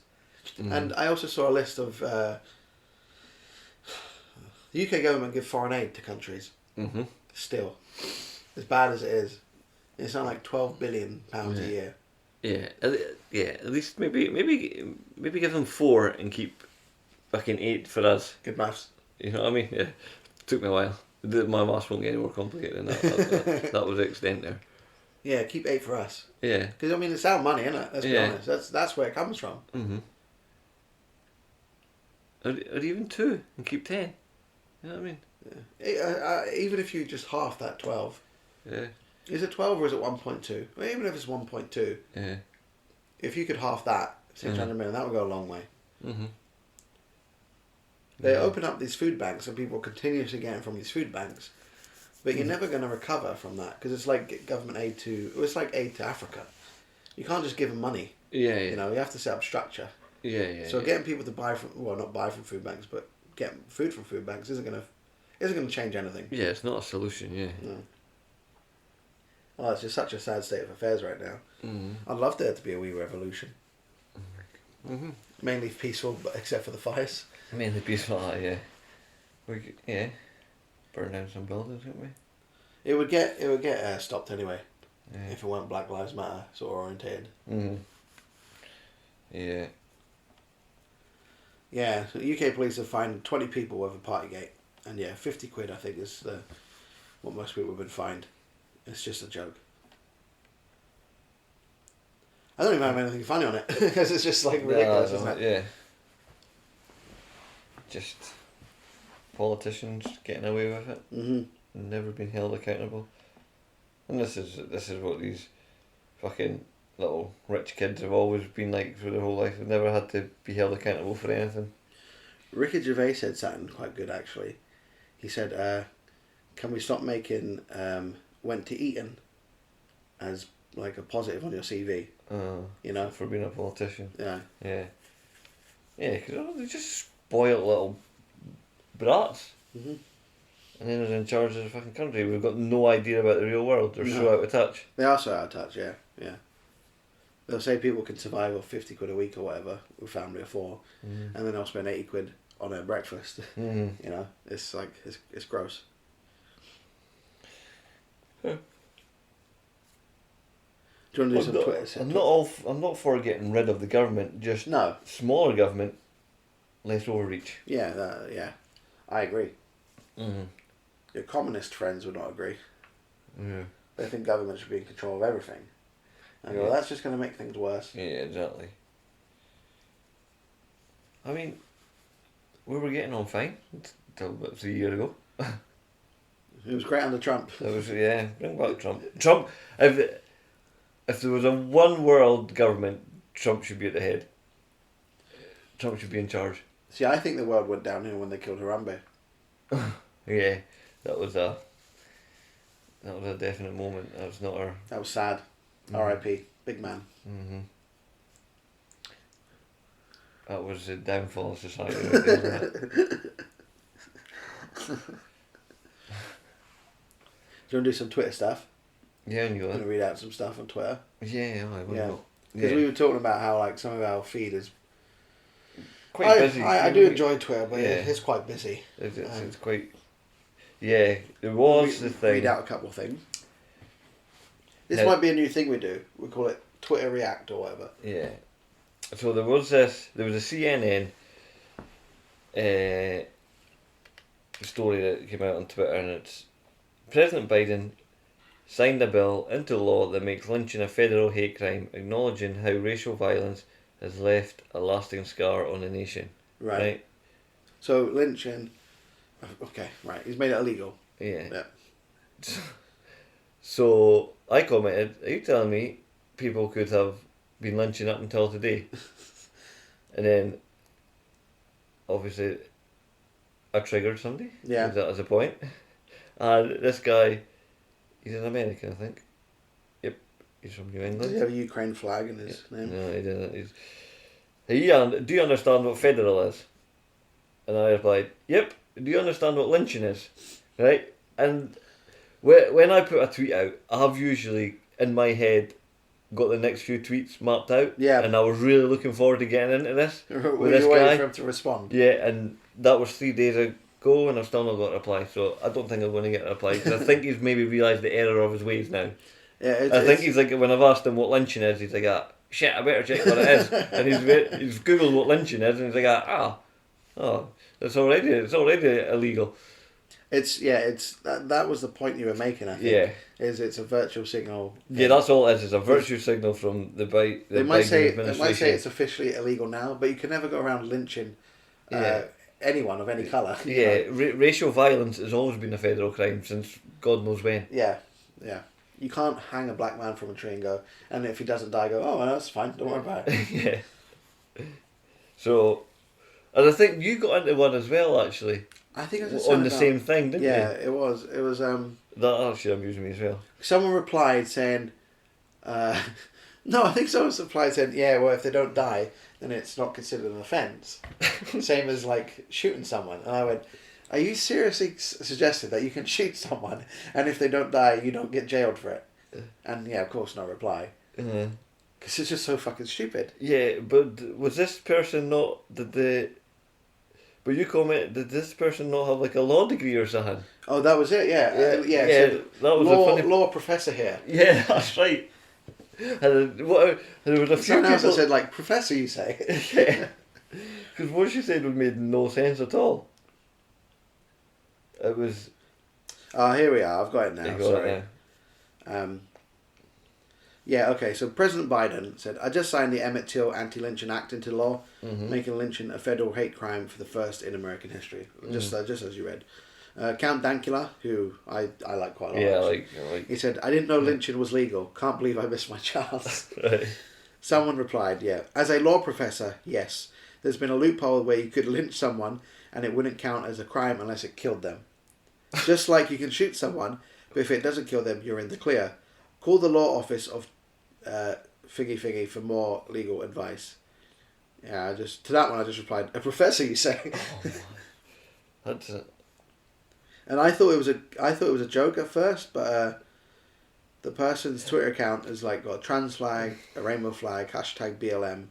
Mm-hmm. And I also saw a list of, the UK government give foreign aid to countries. Mm-hmm. Still. As bad as it is. It's not like £12 billion a year. Yeah, at least maybe give them 4 and keep fucking 8 for us. Good maths. You know what I mean? Yeah, took me a while. My maths won't get any more complicated than that. That was the extent there. Yeah, keep 8 for us. Yeah. Because I mean, it's our money, isn't it? Let's be honest. That's where it comes from. Mm-hmm. Or even 2 and keep 10. You know what I mean? Yeah. Even if you just half that 12. Yeah. Is it 12 or is it 1.2? Well, even if it's 1.2. Yeah. If you could half that, 600 million, that would go a long way. Mm-hmm. They open up these food banks and people continuously getting from these food banks. But you're never going to recover from that because it's like government aid it's like aid to Africa. You can't just give them money. Yeah. You know, you have to set up structure. Yeah. So getting people to not buy from food banks, but get food from food banks isn't going to change anything. Yeah, it's not a solution. Yeah. No. Oh, it's just such a sad state of affairs right now. Mm-hmm. I'd love there to be a wee revolution. Mm-hmm. Mainly peaceful, but except for the fires. Mainly peaceful, yeah. Burn down some buildings, wouldn't we? It would get stopped anyway. Yeah. If it weren't Black Lives Matter sort of orientated. Mm-hmm. Yeah. Yeah, so UK police have fined 20 people over Partygate. And yeah, 50 quid I think is what most people would find. It's just a joke. I don't even have anything funny on it because it's just like ridiculous, isn't it? Yeah. Just politicians getting away with it, and never being held accountable. And this is what these fucking little rich kids have always been like through their whole life. They've never had to be held accountable for anything. Ricky Gervais said something quite good actually. He said, "Can we stop making went to Eton as like a positive on your CV?" You know, for being a politician. Yeah. Yeah. Yeah, because they're just spoiled little brats. Mm-hmm. And then they're in charge of the fucking country. We've got no idea about the real world. They're so out of touch. They are so out of touch, yeah. They'll say people can survive off 50 quid a week or whatever with family of four, and then they'll spend 80 quid on a breakfast. You know, it's like, it's gross. Yeah. Do you want to do some Twitter? I'm not for getting rid of the government, just No. smaller government, less overreach. Yeah, I agree. Mm-hmm. Your communist friends would not agree. Yeah. They think government should be in control of everything. I go, well, that's just going to make things worse. Yeah, exactly. I mean, we were getting on fine until about 3 years ago. It was great under Trump. Bring back Trump. Trump, if there was a one world government, Trump should be at the head. Trump should be in charge. See, I think the world went downhill when they killed Harambe. Yeah, that was a definite moment. That was sad. R.I.P. Big man. Mm-hmm. That was the downfall of society. Right there, wasn't it? Do you want to do some Twitter stuff? Yeah, and I'm going to read out some stuff on Twitter. Yeah, I will. Yeah. Because we were talking about how like some of our feed is quite busy. I do enjoy Twitter, but it's quite busy. It's quite. Yeah, it was the thing. Read out a couple of things. This might be a new thing we do. We call it Twitter React or whatever. Yeah. So there was a CNN story that came out on Twitter, and it's President Biden signed a bill into law that makes lynching a federal hate crime, acknowledging how racial violence has left a lasting scar on the nation. Right? So lynching. Okay, right. He's made it illegal. Yeah. So I commented, are you telling me people could have been lynching up until today? And then, obviously, I triggered somebody. Yeah. That was a point. And this guy, he's an American, I think. Yep, he's from New England. Does he have a Ukraine flag in his name? No, he didn't. Do you understand what federal is? And I replied, yep. Do you understand what lynching is? Right? And when I put a tweet out, I have usually, in my head, got the next few tweets mapped out. Yeah. And I was really looking forward to getting into this with this you guy. waiting for him to respond? Yeah, and that was 3 days ago, and I've still not got a reply. So I don't think I'm going to get a reply, because I think he's maybe realised the error of his ways now. Yeah, I think he's like, when I've asked him what lynching is, he's like, shit, I better check what it is. And he's Googled what lynching is, and he's like, it's already illegal. That was the point you were making, I think. Yeah. It's a virtual signal. Yeah, that's all it is. It's a virtue signal from the Biden administration. They might say it's officially illegal now, but you can never go around lynching anyone of any colour. Yeah, racial violence has always been a federal crime since God knows when. Yeah. You can't hang a black man from a tree and go, and if he doesn't die, go, oh, well, that's fine, don't worry about it. Yeah. So, and I think you got into one as well, actually. I think it was on the same thing, didn't you? Yeah, it was. It was. That actually amused me as well. Someone replied saying, no, I think someone replied saying, yeah, well, if they don't die, then it's not considered an offence. Same as like shooting someone. And I went, are you seriously suggesting that you can shoot someone, and if they don't die, you don't get jailed for it? And yeah, of course, no reply. Because it's just so fucking stupid. Yeah, but was this person not But you comment, did this person not have like a law degree or something? Oh, that was it. Yeah. So that was a funny law professor here. Yeah, that's right. And there was a few Someone else people that said like professor, you say. Yeah, because what she said made no sense at all. It was. Oh, here we are. I've got it now. You got Sorry. it now. Yeah, okay, so President Biden said, I just signed the Emmett Till Anti-Lynching Act into law, making lynching a federal hate crime for the first in American history. Just as you read. Count Dankula, who I like quite a lot. Yeah, actually. like. He said, I didn't know lynching was legal. Can't believe I missed my chance. Right. Someone replied, yeah. As a law professor, yes. There's been a loophole where you could lynch someone and it wouldn't count as a crime unless it killed them. Just like you can shoot someone, but if it doesn't kill them, you're in the clear. Call the law office of Figgy for more legal advice. Yeah, to that one I just replied, a professor, you say? That's it. And I thought it was a joke at first, but the person's Twitter account has like got a trans flag, a rainbow flag, hashtag BLM.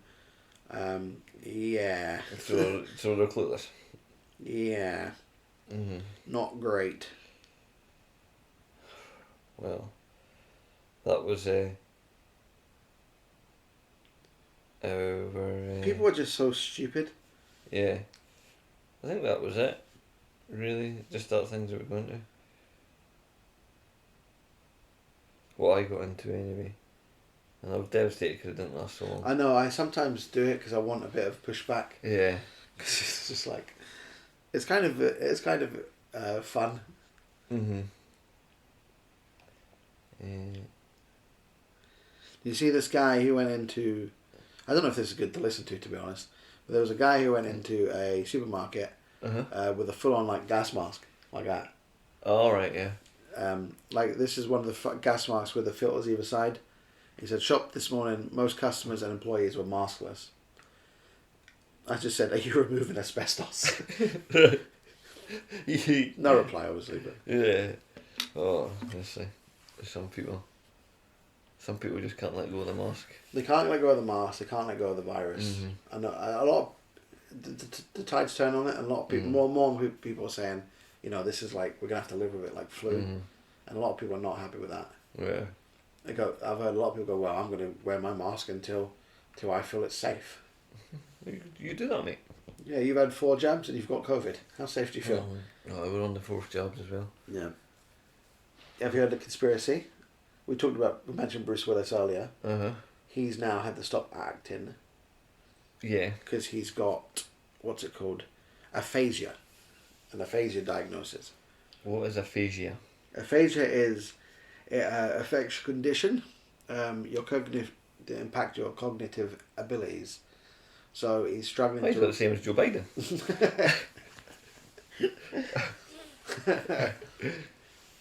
Yeah. So they're clueless. Yeah. Mm-hmm. Not great. Well, that was People are just so stupid. Yeah, I think that was it. Really, just that things that we're going to. What I got into anyway, and I was devastated because it didn't last so long. I know. I sometimes do it because I want a bit of pushback. Yeah. Because it's just like, it's kind of fun. Mhm. Yeah. You see this guy who went into, I don't know if this is good to listen to be honest, but there was a guy who went into a supermarket with a full-on like gas mask like that. All right. Yeah. Like this is one of the gas masks with the filters either side. He said, shop this morning, most customers and employees were maskless. I just said, are you removing asbestos? No reply, obviously. But Yeah. Oh, honestly, some people just can't let go of the mask. they can't let go of the mask. They can't let go of the virus. And a lot of the tide's turned on it. And a lot of people, more people are saying, you know, this is like we're gonna have to live with it like flu. And a lot of people are not happy with that. Yeah. I've heard a lot of people go, well, I'm gonna wear my mask until I feel it's safe. You do that, mate. Yeah, you've had 4 jabs and you've got COVID. How safe do you feel? Oh, we're on the 4th jabs as well. Yeah. Have you heard the conspiracy? We mentioned Bruce Willis earlier. He's now had to stop acting. Yeah. Because he's got, what's it called? Aphasia. An aphasia diagnosis. What is aphasia? Aphasia is, it affects your condition, impact your cognitive abilities. So he's struggling He's to... got the same as Joe Biden.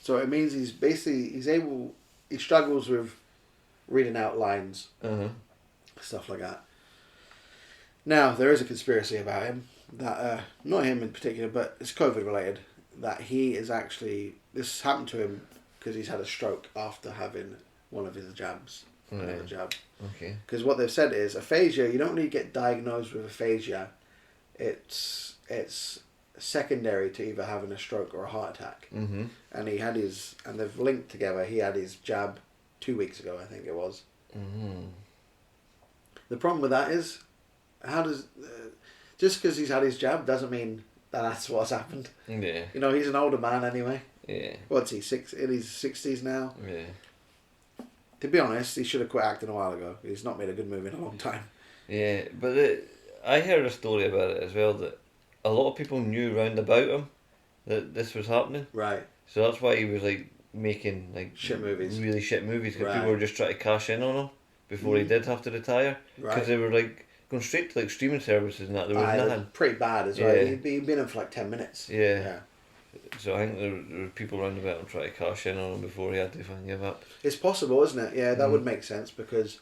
So it means he struggles with reading out lines, stuff like that. Now, there is a conspiracy about him, that, not him in particular, but it's COVID related, that he is actually, this happened to him because he's had a stroke after having one of his jabs, another jab. Okay. Because what they've said is, aphasia, you don't really get diagnosed with aphasia, it's secondary to either having a stroke or a heart attack. And and they've linked together, he had his jab 2 weeks ago, I think it was. The problem with that is, how does, just because he's had his jab doesn't mean that that's what's happened. Yeah. You know, he's an older man anyway. Yeah. What's he, in his 60s now? Yeah. To be honest, he should have quit acting a while ago. He's not made a good movie in a long time. Yeah, but I heard a story about it as well, that a lot of people knew round about him that this was happening. Right. So that's why he was like making like Shit movies. really shit movies, because Right. people were just trying to cash in on him before he did have to retire, because Right. they were like going straight to like streaming services and that. There was It was nothing. pretty bad as well. Yeah. He'd been in for like 10 minutes. Yeah. So I think there were people round about him trying to cash in on him before he had to fucking give up. It's possible, isn't it? Yeah, that would make sense, because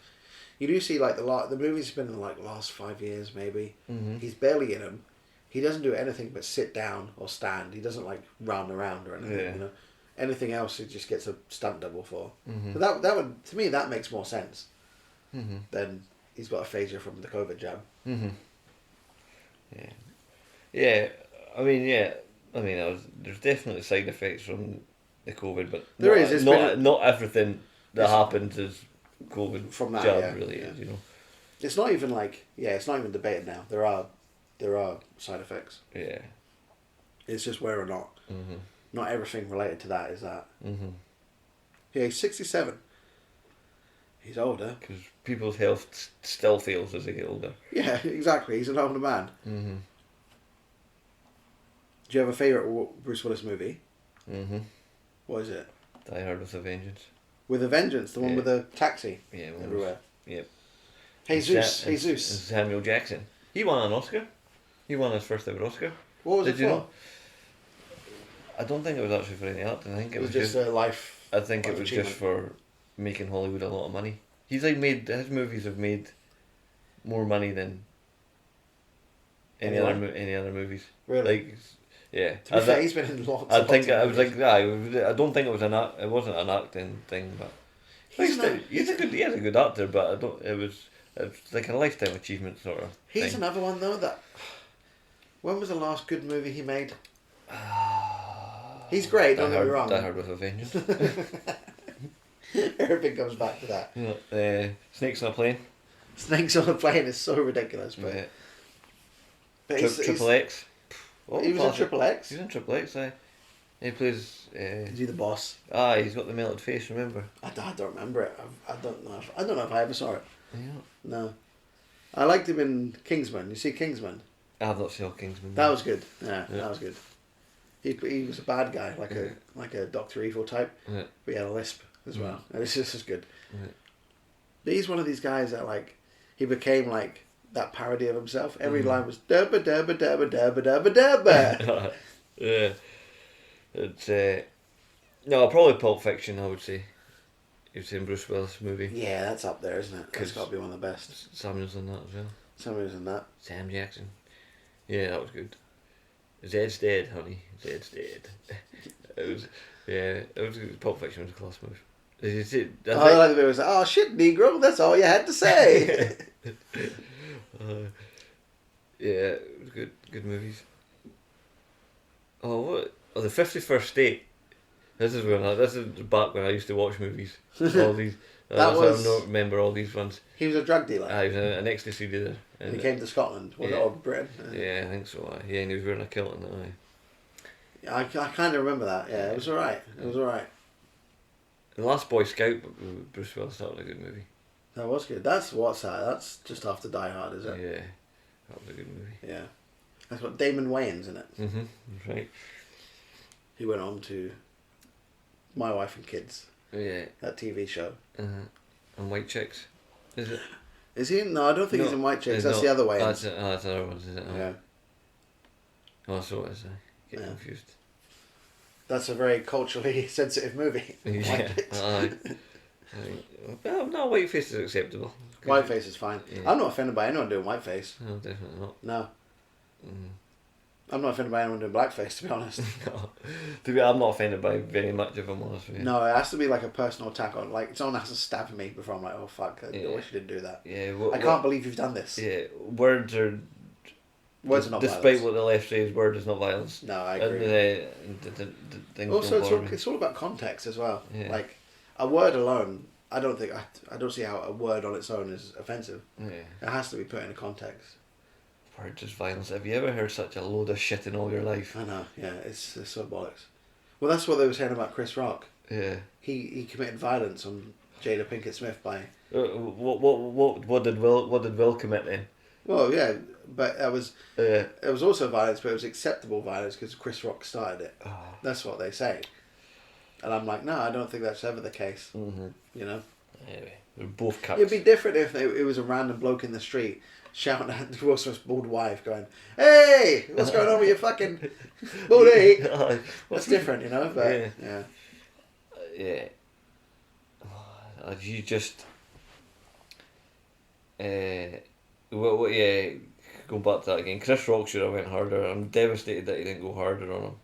you do see like the movies have been in like the last 5 years maybe. He's barely in them. He doesn't do anything but sit down or stand. He doesn't like run around or anything. Yeah. You know, anything else he just gets a stunt double for. But that would, to me, that makes more sense than he's got aphasia from the COVID jab. Yeah. Yeah. I mean, there's definitely side effects from the COVID, but There not, is, it's not everything that happens is COVID From that, jab yeah, related, yeah. you know. It's not even like, it's not even debated now. There are side effects. Yeah. It's just where or not. not everything related to that is that. Mm-hmm. Yeah, he's 67. He's older. Because people's health still fails as they get older. Yeah, exactly. He's an older man. Mm-hmm. Do you have a favourite Bruce Willis movie? Mm-hmm. What is it? Die Hard with a Vengeance. With a Vengeance, the one with the taxi everywhere. Yep. Jesus. Samuel Jackson. He won an Oscar. He won his first ever Oscar. What was Did it you for? know? I don't think it was actually for any acting. I think It was just a life. I think it life was achievement. just for making Hollywood a lot of money. He's like his movies have made more money than any other movies. Really? Like, yeah. To be fair, he's been in lots. I of think lots of I was like, movies. I don't think it was it wasn't an acting thing, but He's he's a good actor, but I don't. It's like a lifetime achievement sort of. He's thing. another one though that. When was the last good movie he made? He's great. Don't get me wrong. Die Hard with a Vengeance. Everything comes back to that. Yeah, Snakes on a Plane. Snakes on a Plane is so ridiculous, but. Yeah. But Triple X. He was in Triple X. He's in Triple X. He plays. Is he the boss? He's got the melted face. Remember? I don't remember it. I don't know. I don't know if I ever saw it. Yeah. No. I liked him in Kingsman. You see Kingsman? I've not seen Kingsman. That was good. Yeah, that was good. He was a bad guy, like a Dr. Evil type, Yeah. but he had a lisp as well. And it's just good. Yeah. But he's one of these guys that he became like that parody of himself. Every line was dubba dubba dubba dubba dubba dubba. Yeah. It's no, probably Pulp Fiction. I would say. You've seen Bruce Willis movie. Yeah, that's up there, isn't it? It's got to be one of the best. Samuel's in that as well. Samuel's in that. Sam Jackson. Yeah, that was good. Zed's dead, honey. Zed's dead. It was Pulp Fiction was a class move. I like the bit where it was like, oh shit, Negro, that's all you had to say. Yeah, it was good movies. Oh, what? Oh, the 51st State. This is back when I used to watch movies. All these. I don't remember all these ones. He was a drug dealer. He was an ecstasy dealer. And he came to Scotland. Was it all Britain? Yeah, I think so. Yeah, and he was wearing a kilt in it. Yeah, I kind of remember that. Yeah, it was alright. It was alright. The Last Boy Scout, Bruce Willis, that was a good movie. That was good. That's That's just after Die Hard, is it? Yeah, that was a good movie. Yeah. That's got Damon Wayans in it. Mm-hmm, that's right. He went on to My Wife and Kids. Yeah. That TV show. And White Chicks, is it? Is he? No, I don't think he's in White Chicks. That's the other way. That's the other one, is it? Yeah. Oh, so it is. Get confused. That's a very culturally sensitive movie. Yeah. Well, no, Whiteface is acceptable. Whiteface is fine. Yeah. I'm not offended by anyone doing whiteface. No, definitely not. No. I'm not offended by anyone doing blackface, to be honest. No. I'm not offended by very much, if I'm honest with you. No, it has to be like a personal attack on, like, someone has to stab me before I'm like, oh fuck, I wish you didn't do that. Yeah. I can't believe you've done this. Yeah, words are not despite violence. what the left says, word is not violence. No, I agree. Things Also, don't it's all about context as well. Yeah. Like, a word alone, I don't see how a word on its own is offensive. Yeah. It has to be put in a context. Words is violence. Have you ever heard such a load of shit in all your life? I know, yeah, it's so bollocks. Well, that's what they were saying about Chris Rock. Yeah. He committed violence on Jada Pinkett Smith by. What did Will commit then? Well, yeah, but it was also violence, but it was acceptable violence because Chris Rock started it. Oh. That's what they say. And I'm like, no, I don't think that's ever the case. Mm-hmm. You know? Anyway, they're both cucks. It'd be different if it was a random bloke in the street shouting at Will Smith's bald wife going, hey, what's going on with your fucking booty? That's different, you know? But, yeah. Yeah. You just... Well, yeah, go back to that again. Chris Rock should have went harder. I'm devastated that he didn't go harder on him.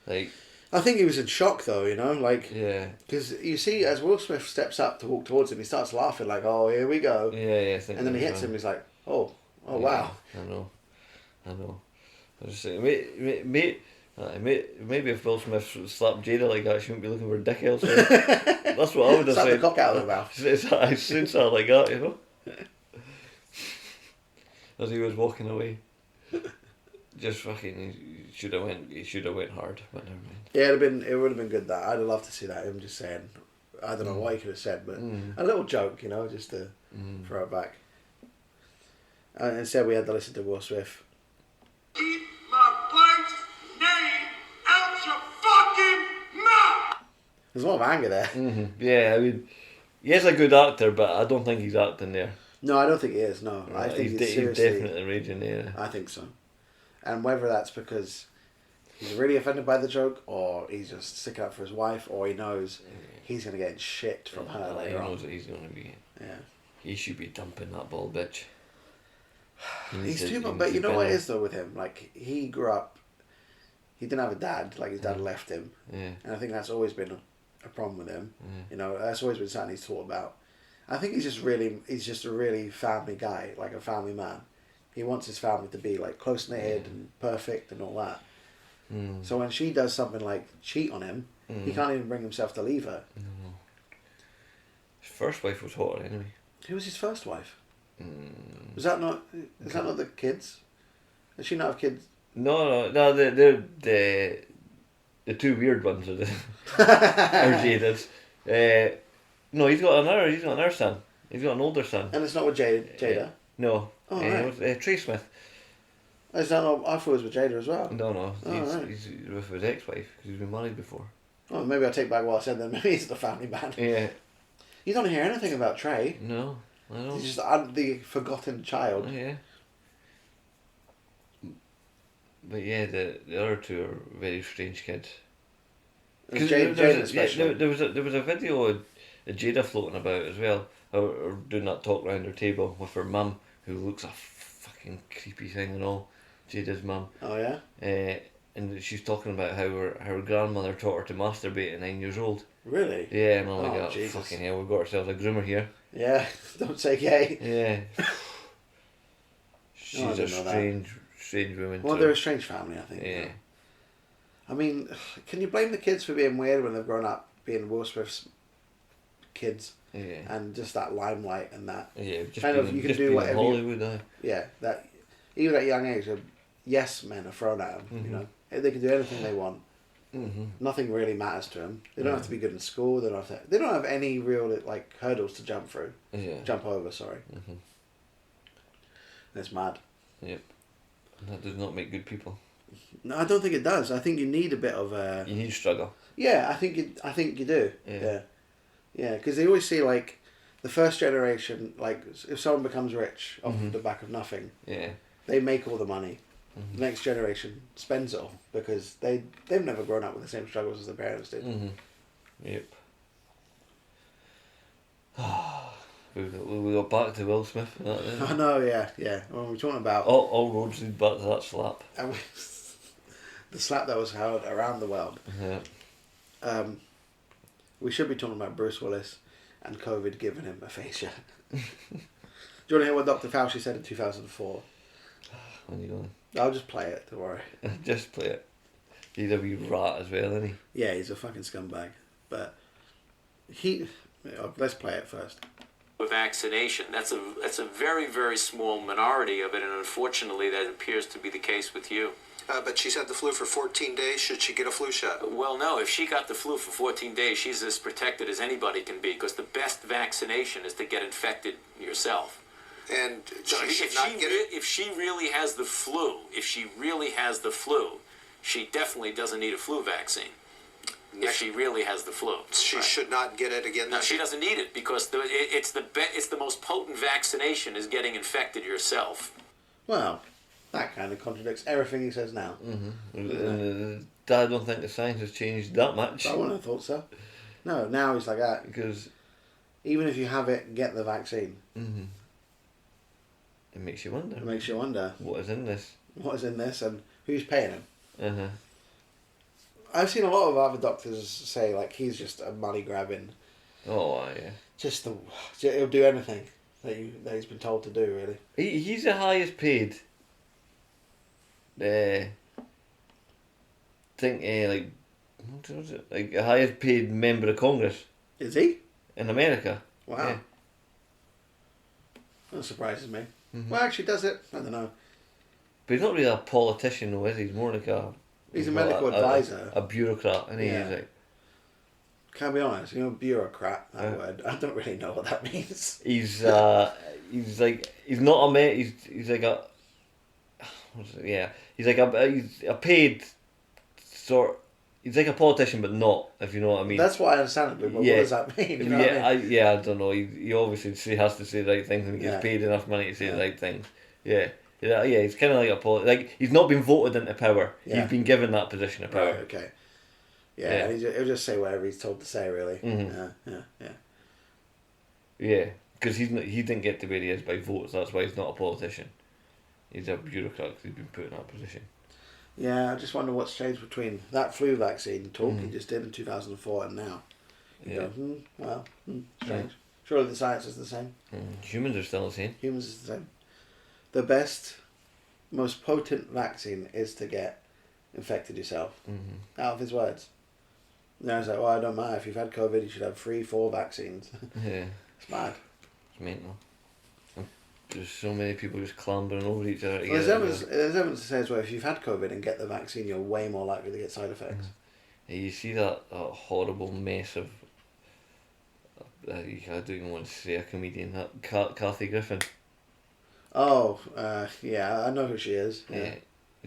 Like, I think he was in shock though, you know, like, yeah, because you see as Will Smith steps up to walk towards him, he starts laughing like, oh, here we go, yeah, and then he hits him, he's like, oh wow. I know. I was just saying, maybe if Will Smith slapped Jada like that, she wouldn't be looking for a dick elsewhere. That's what I would have Slap said. the cock out of her mouth. I soon saw like that, you know. As he was walking away. just fucking should have went. He should have went hard, but never mind. Yeah, it would have been good. That I'd have loved to see that. Him just saying, I don't know what he could have said, but a little joke, just to throw it back. Instead, we had to listen to Will Smith. Keep my wife's name out your fucking mouth! There's a lot of anger there. Yeah, I mean, he is a good actor, but I don't think he's acting there. No, I don't think he is. No, I think he's, he's he's seriously. definitely raging there. I think so, and whether that's because he's really offended by the joke, or he's just sticking up for his wife, or he knows he's gonna get shit from her He later on. knows that he's going to be. Yeah. He should be dumping that ball, bitch. He's too much, but you know what it is though with him? Like, he grew up, he didn't have a dad, like his dad left him. Yeah. And I think that's always been a problem with him. That's always been something he's thought about. I think he's just a really family guy, like a family man. He wants his family to be like close-knitted and perfect and all that. So when she does something like cheat on him, he can't even bring himself to leave her. His first wife was hotter anyway. Who was his first wife? Is that not the kids? Does she not have kids? No, they're the two weird ones are the are Jada's. No, he's got another son. He's got an older son. And it's not with Jada? No. Oh, It right. was, Trey Smith. Is that not, I thought it was with Jada as well. No. Oh, He's with his ex-wife because he's been married before. Oh, maybe I take back what I said then. Maybe he's the family man. Yeah. You don't hear anything about Trey. No, I don't. He's just the forgotten child. Oh, yeah. But yeah, the other two are very strange kids. Jada especially. there was a video of Jada floating about as well, or doing that talk round her table with her mum, who looks a fucking creepy thing and all. Jada's mum. Oh yeah? And she's talking about how her grandmother taught her to masturbate at 9 years old. Really? Yeah, and I'm like, oh, Jesus. fucking hell, we've got ourselves a groomer here. Yeah, don't say gay. Yeah. No, I She's a didn't know that. strange woman. Well, so- they're a strange family, I think. Yeah. I mean, can you blame the kids for being weird when they've grown up being Will Smith's kids? Yeah. And just that limelight and that. Yeah, just Kind of, being- you can just do being whatever you- Hollywood, Yeah, that even at a young age, yes men are thrown at them. You know, they can do anything they want. Nothing really matters to them. They don't have to be good in school. They don't have any real like hurdles to jump through. Yeah. Jump over. Sorry. It's mad. Yep. That does not make good people. No, I don't think it does. I think you need a bit of a. You need struggle. Yeah, I think you do. Yeah. Yeah, because they always say like the first generation, like if someone becomes rich off the back of nothing, Yeah. they make all the money. The next generation spends it all because they've never grown up with the same struggles as their parents did. Yep. we got back to Will Smith. And that, I know, yeah. When we're talking about all roads lead back to that slap. and the slap that was held around the world, Yeah. we should be talking about Bruce Willis and COVID giving him aphasia. Do you want to hear what Dr. Fauci said in 2004? When you going? I'll just play it, don't worry. Just play it. He's a wee rat as well, isn't he? Yeah, he's a fucking scumbag. But let's play it first. Vaccination. That's a very, very small minority of it, and unfortunately that appears to be the case with you. But she's had the flu for 14 days. Should she get a flu shot? Well, no, if she got the flu for 14 days, she's as protected as anybody can be, because the best vaccination is to get infected yourself. And So she should not get it? if she really has the flu, she definitely doesn't need a flu vaccine. If she really has the flu, She Right. should not get it again. No, this she year? doesn't need it, because it's the most potent vaccination is getting infected yourself. Well, that kind of contradicts everything he says now. I don't think the science has changed that much. I wouldn't have thought so. No, now he's like that. Because Even if you have it, get the vaccine. it makes you wonder. It makes you wonder What is in this? what is in this and who's paying him. Uh-huh. I've seen a lot of other doctors say like he's just a money grabbing. Oh, yeah. He'll do anything that he's been told to do. Really. He's the highest paid. What was it? Like the highest paid member of Congress Is he? in America. Wow. Yeah. That surprises me. Well, actually, does it? I don't know. But he's not really a politician, though, is he? He's more like a... He's a medical advisor. A bureaucrat, isn't he? Yeah. He's like... Can I be honest? You know, bureaucrat, that word. I don't really know what that means. He's like... He's not a... He's like a... What's it? Yeah. He's like he's a paid sort... He's like a politician, but not, if you know what I mean. That's why I understand it, but what does that mean? You know what I mean? I don't know. He obviously has to say the right things and he gets paid enough money to say the right things. Yeah. Yeah, he's kind of like a like he's not been voted into power. Yeah. He's been given that position of power. Right, okay. Yeah, and he'll just say whatever he's told to say, really. Mm-hmm. Yeah. Yeah, because he didn't get to where he is by votes. That's why he's not a politician. He's a bureaucrat because he's been put in that position. Yeah, I just wonder what's changed between that flu vaccine talk he just did in 2004 and now. You go, strange. Surely the science is the same. Humans are still the same. Humans is the same. The best, most potent vaccine is to get infected yourself. Out of his words. And I was like, well, I don't matter. If you've had COVID, you should have 3-4 vaccines. Yeah. It's mad. It's mental. There's so many people just clambering over each other. Well, there's evidence that says, well, if you've had COVID and get the vaccine, you're way more likely to get side effects. Yeah, you see that horrible mess of... I don't even want to say a comedian. That Kathy Griffin. Oh, yeah, I know who she is. Yeah.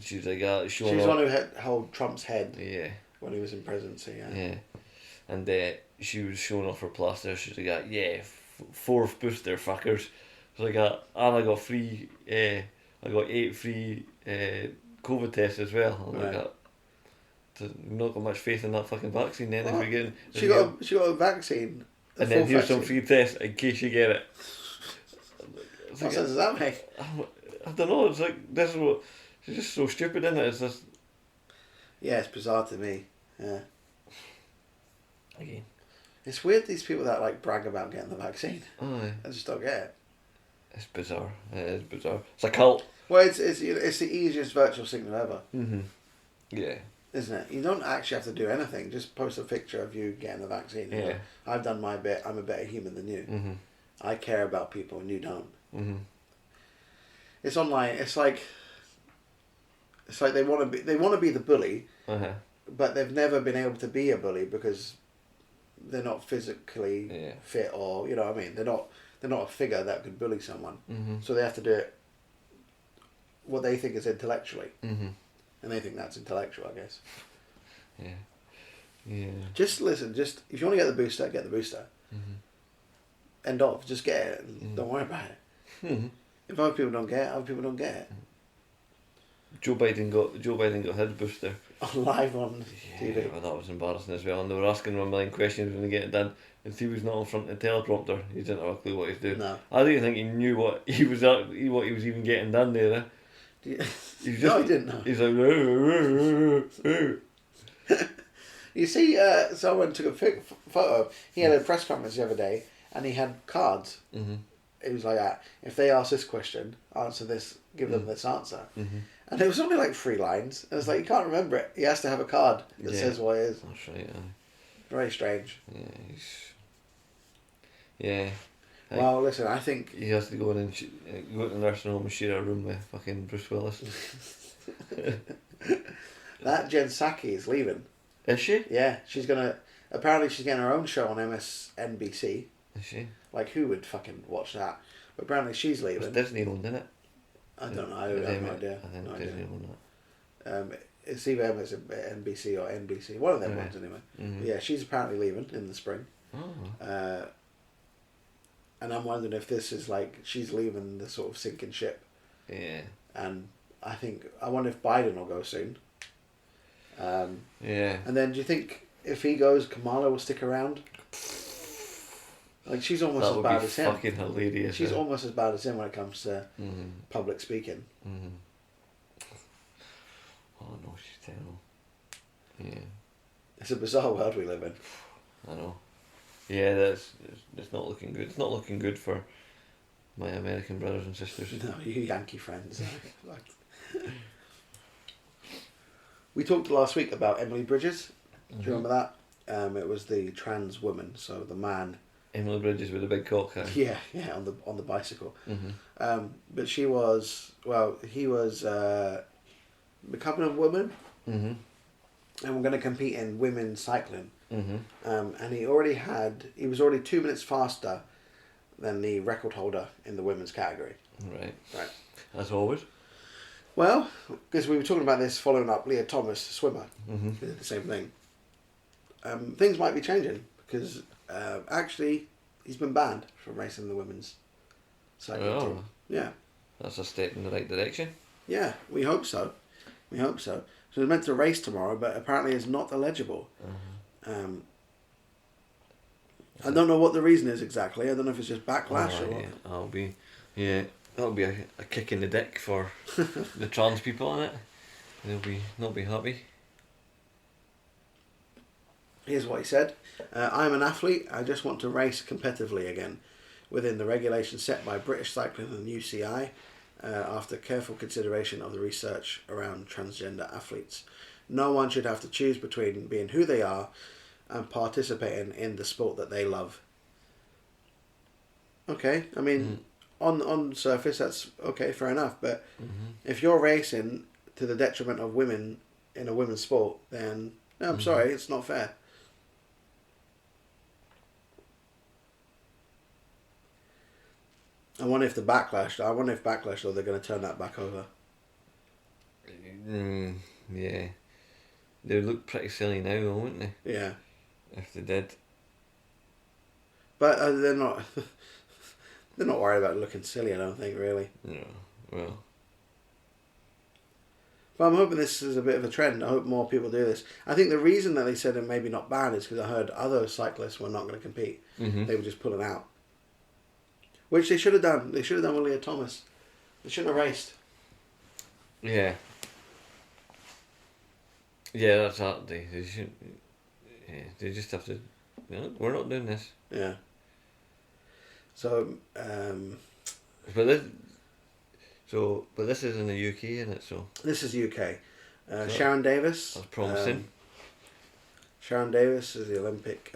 She's like she's one who held Trump's head. Yeah. When he was in presidency. Yeah. And she was showing off her plaster. She's like, fourth booster, fuckers. So and I got free. I got 8 free COVID tests as well. I'm not got much faith in that fucking vaccine. Then if you're getting, she got a vaccine. And then here's some free tests in case you get it. What sense does that make? I don't know. It's like this is what she's just so stupid, isn't it? It's just. Yeah, it's bizarre to me. Yeah. Again. It's weird these people that like brag about getting the vaccine. Oh, yeah. I just don't get it. It's bizarre. It is bizarre. It's a cult. Well, it's the easiest virtual signal ever. Yeah. Isn't it? You don't actually have to do anything. Just post a picture of you getting the vaccine. Yeah. Go, I've done my bit. I'm a better human than you. I care about people and you don't. It's online. It's like they want to be the bully, but they've never been able to be a bully because they're not physically fit, or you know what I mean. They're not a figure that could bully someone. So they have to do it what they think is intellectually, and they think that's intellectual, I guess. Yeah. Just listen. Just if you want to get the booster, get the booster. End of. Just get it. And don't worry about it. If other people don't get it, other people don't get it. Joe Biden got his booster. Live on TV. Yeah, well, that was embarrassing as well. And they were asking him a million questions when they get it done. And he was not in front of the teleprompter. He didn't have a clue what he was doing. No. I don't think he knew what he was even getting done there. No, he didn't know. He's like... You see, someone took a photo. He had a press conference the other day, and he had cards. It was like that. If they ask this question, answer this, give them this answer. And it was only like 3 lines. And it's like, you can't remember it. He has to have a card that says what it is. That's right, Very strange. Yeah. Well, listen, I think... He has to go in and go to the nursing home and share a room with fucking Bruce Willis. That Jen Psaki is leaving. Is she? Yeah, she's gonna... Apparently she's getting her own show on MSNBC. Is she? Like, who would fucking watch that? But apparently she's leaving. It's Disney owned, isn't it? I don't know. I have no idea. I think no Disney idea. owned that. It's either NBC or NBC. One of them ones, anyway. But yeah, she's apparently leaving in the spring. Oh. And I'm wondering if this is like, she's leaving the sort of sinking ship. Yeah. And I wonder if Biden will go soon. Yeah. And then do you think if he goes, Kamala will stick around? Like, she's almost as bad as him. That would be fucking hilarious. She's almost as bad as him when it comes to public speaking. Oh no, she's terrible. Yeah. It's a bizarre world we live in. I know. Yeah, it's not looking good. It's not looking good for my American brothers and sisters. No, you Yankee friends. We talked last week about Emily Bridges. Do you remember that? It was the trans woman. So the man Emily Bridges with a big cock. Huh? Yeah, on the bicycle. But he was becoming a woman, and we're going to compete in women's cycling. And he was already 2 minutes faster than the record holder in the women's category. Right. Right. As always. Well, because we were talking about this following up Leah Thomas, the swimmer, who did the same thing. Things might be changing because actually he's been banned from racing the women's cycling team. Yeah. That's a step in the right direction. Yeah, we hope so. So he's meant to race tomorrow, but apparently is not eligible. I don't know what the reason is exactly. I don't know if it's just backlash or what. That'll be a kick in the dick for the trans people on it. They'll not be happy. Here's what he said. I'm an athlete. I just want to race competitively again within the regulations set by British Cycling and UCI after careful consideration of the research around transgender athletes. No one should have to choose between being who they are and participating in the sport that they love. Okay, I mean, on the surface, that's okay, fair enough. But if you're racing to the detriment of women in a women's sport, then no, I'm sorry, it's not fair. I wonder if backlash though, they're going to turn that back over. Yeah. They would look pretty silly now, though, wouldn't they? Yeah. If they did. But they're not. They're not worried about looking silly, I don't think, really. No. Well. But I'm hoping this is a bit of a trend. I hope more people do this. I think the reason that they said it maybe not banned is because I heard other cyclists were not going to compete. They were just pulling out. Which they should have done. They should have done with Leah Thomas. They shouldn't have raced. Yeah. Yeah, that's that. They should. Yeah, they just have to. We're not doing this. Yeah. So. But this is in the UK, isn't it? So. This is UK. Sharon Davis. That's promising. Sharon Davis is the Olympic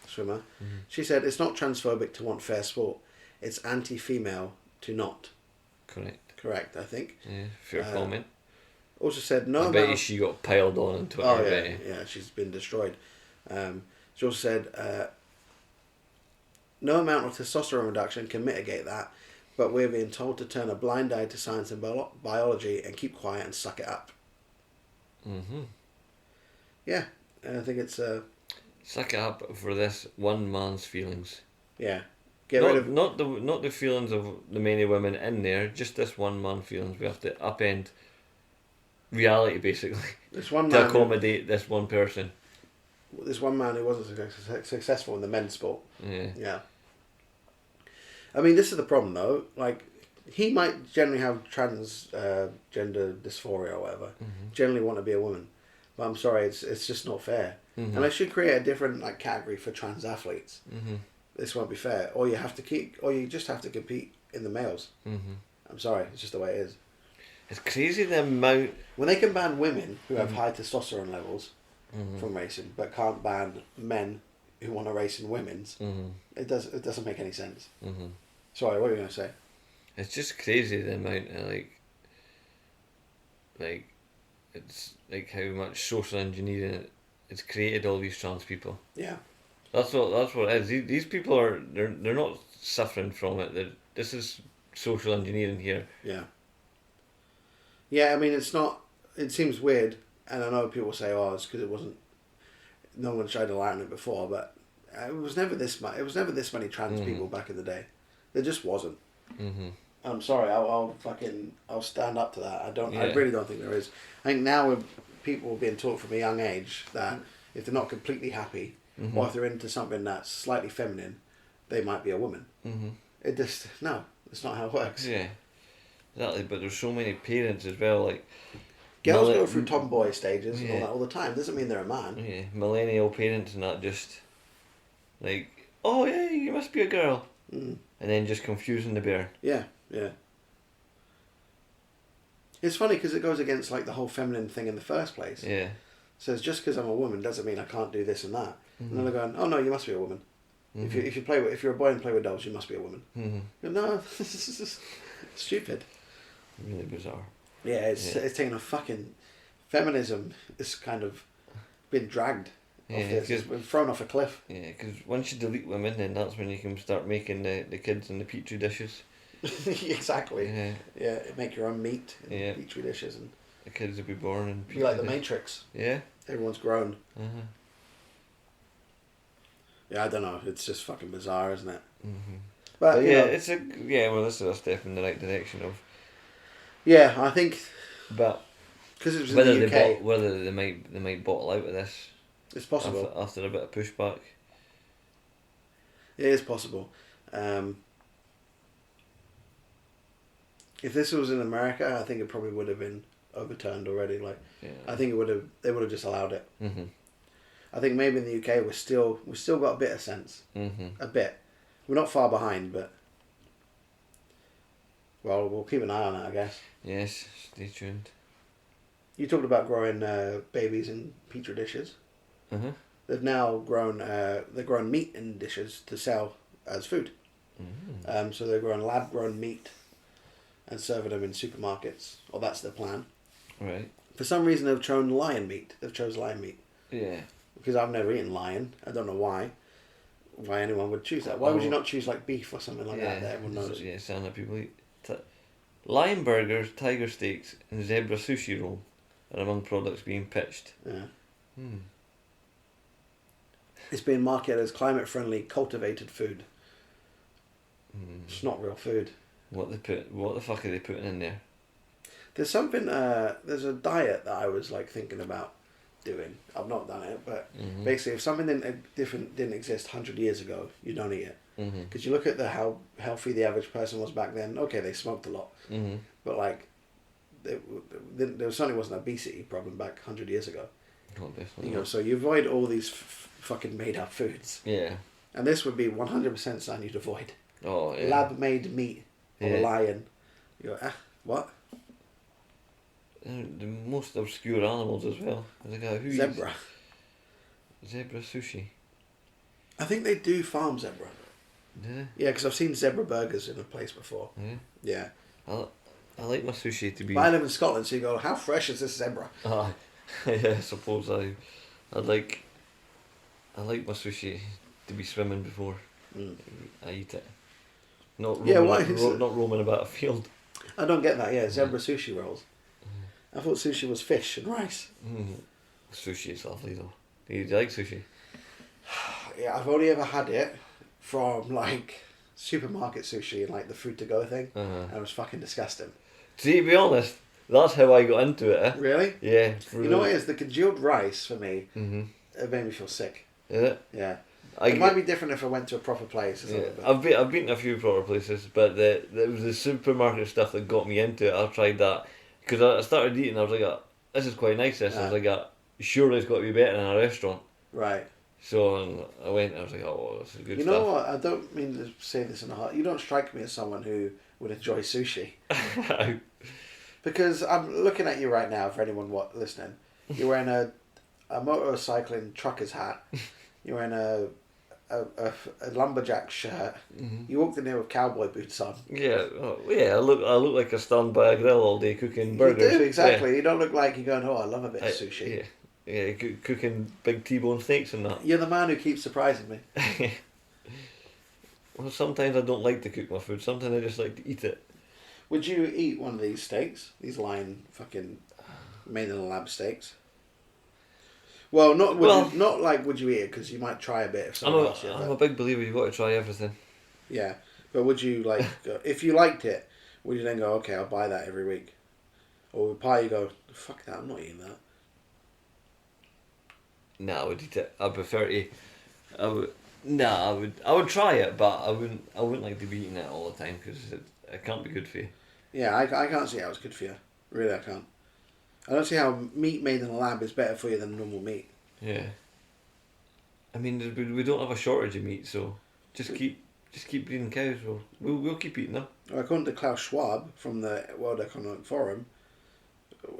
swimmer. She said it's not transphobic to want fair sport. It's anti-female to not. Correct, I think. Yeah, fair comment. Also said no. I bet she got piled on on Twitter. Oh yeah, she's been destroyed. She also said no amount of testosterone reduction can mitigate that, but we're being told to turn a blind eye to science and biology and keep quiet and suck it up. Yeah, and I think it's suck it up for this one man's feelings. Yeah. Not the feelings of the many women in there, just this one man feelings. We have to upend reality basically this one to accommodate this one person. This one man who wasn't successful in the men's sport. Yeah. I mean, this is the problem though. Like, he might generally have transgender dysphoria or whatever. Generally want to be a woman, but I'm sorry, it's just not fair. And I should create a different category for trans athletes. This won't be fair. Or you just have to compete in the males. I'm sorry, it's just the way it is. It's crazy the amount. When they can ban women who have high testosterone levels from racing, but can't ban men who want to race in women's, it doesn't make any sense. Sorry, what were you going to say? It's just crazy the amount of it's like how much social engineering it's created all these trans people. Yeah. That's what it is. These people they're not suffering from it. This is social engineering here. Yeah. Yeah, I mean, it's not. It seems weird, and I know people say, "Oh, it's because it wasn't." No one tried to light on it before, but it was never this much. It was never this many trans people back in the day. There just wasn't. I'm sorry. I'll stand up to that. I really don't think there is. I think now people are being taught from a young age that if they're not completely happy, or if they're into something that's slightly feminine, they might be a woman. It's not how it works. Yeah. Exactly, but there's so many parents as well, girls go through tomboy stages and all that all the time. Doesn't mean they're a man. Yeah, millennial parents and that just oh yeah, you must be a girl, and then just confusing the bear. Yeah. It's funny because it goes against the whole feminine thing in the first place. Yeah. So it's just because I'm a woman doesn't mean I can't do this and that. And then they're going, oh no, you must be a woman. If you're a boy and play with dolls, you must be a woman. No, this is just stupid. Really bizarre. Yeah, it's taken a fucking feminism. Is kind of been dragged. Off this. It's been thrown off a cliff. Yeah, because once you delete women, then that's when you can start making the kids in the petri dishes. Exactly. Yeah, make your own meat in petri dishes, and the kids will be born in. Be like the Matrix. Yeah. Everyone's grown. Yeah, I don't know. It's just fucking bizarre, isn't it? But yeah, know, it's well, this is a step in the right direction of. Yeah, I think. But because it was in the UK, whether they might bottle out of this. It's possible after a bit of pushback. It is possible. If this was in America, I think it probably would have been overturned already. I think they would have just allowed it. I think maybe in the UK we've still got a bit of sense. A bit. We're not far behind, but well, we'll keep an eye on it, I guess. Yes, stay tuned. You talked about growing babies in petri dishes. They've now grown meat in dishes to sell as food. So they're growing lab grown meat and serving them in supermarkets. Or that's their plan. Right. For some reason they've chosen lion meat. Yeah. Because I've never eaten lion. I don't know why anyone would choose that. Why would you not choose like beef or something like that everyone knows? Yeah, sound like people eat. Lion burgers, tiger steaks, and zebra sushi roll are among products being pitched. Yeah. It's being marketed as climate-friendly, cultivated food. It's not real food. What the fuck are they putting in there? There's something. There's a diet that I was like thinking about doing. I've not done it, but basically, if something didn't exist 100 years ago, you don't eat it. Because you look at how healthy the average person was back then. Okay, they smoked a lot, but like, there certainly wasn't an obesity problem back 100 years ago. Oh, definitely. So you avoid all these fucking made up foods. Yeah. And this would be 100% something you'd avoid. Oh yeah. Lab made meat of a lion. You go, what? The most obscure animals as well. Zebra. Zebra sushi. I think they do farm zebra. Yeah. Yeah, because I've seen zebra burgers in a place before. Yeah. I like my sushi to be. But I live in Scotland, so you go, how fresh is this zebra? Yeah, I suppose I like my sushi to be swimming before I eat it. Not roaming about a field. I don't get that. Yeah, zebra sushi rolls. I thought sushi was fish and rice. Sushi is lovely though. Do you like sushi? Yeah, I've only ever had it from like supermarket sushi and like the food to go thing, and it was fucking disgusting. See, to be honest, that's how I got into it. Really? Yeah. You know what it is? The congealed rice for me, it made me feel sick. Is it? Yeah. It might be different if I went to a proper place. I've been to a few proper places, but it was the supermarket stuff that got me into it. I tried that because I started eating. I was like, "This is quite nice." This I was like, "Surely it's got to be better than a restaurant." Right. So I went. And I was like, "Oh, this is good." You know what? I don't mean to say this in a heart. You don't strike me as someone who would enjoy sushi. Because I'm looking at you right now. For anyone listening, you're wearing a motorcycling trucker's hat. You're wearing a lumberjack shirt. You walked in there with cowboy boots on. Yeah, I look like I stand by a grill all day cooking burgers. You do, exactly. Yeah. You don't look like you're going, I love a bit of sushi. Yeah, cooking big T-bone steaks and that. You're the man who keeps surprising me. Well, sometimes I don't like to cook my food. Sometimes I just like to eat it. Would you eat one of these steaks? These lion fucking made in a lab steaks? Well, would you eat it? Because you might try a bit if someone else did. I'm a big believer you've got to try everything. Yeah, but would you if you liked it, would you then go, okay, I'll buy that every week? Or would pie you go, fuck that, I'm not eating that? No, I would eat it. I prefer to. I would try it, but I wouldn't like to be eating it all the time because it can't be good for you. Yeah, I can't see how it's good for you. Really, I can't. I don't see how meat made in a lab is better for you than normal meat. Yeah. I mean, we don't have a shortage of meat, so just keep breeding cows. We'll keep eating them. Well, according to Klaus Schwab from the World Economic Forum,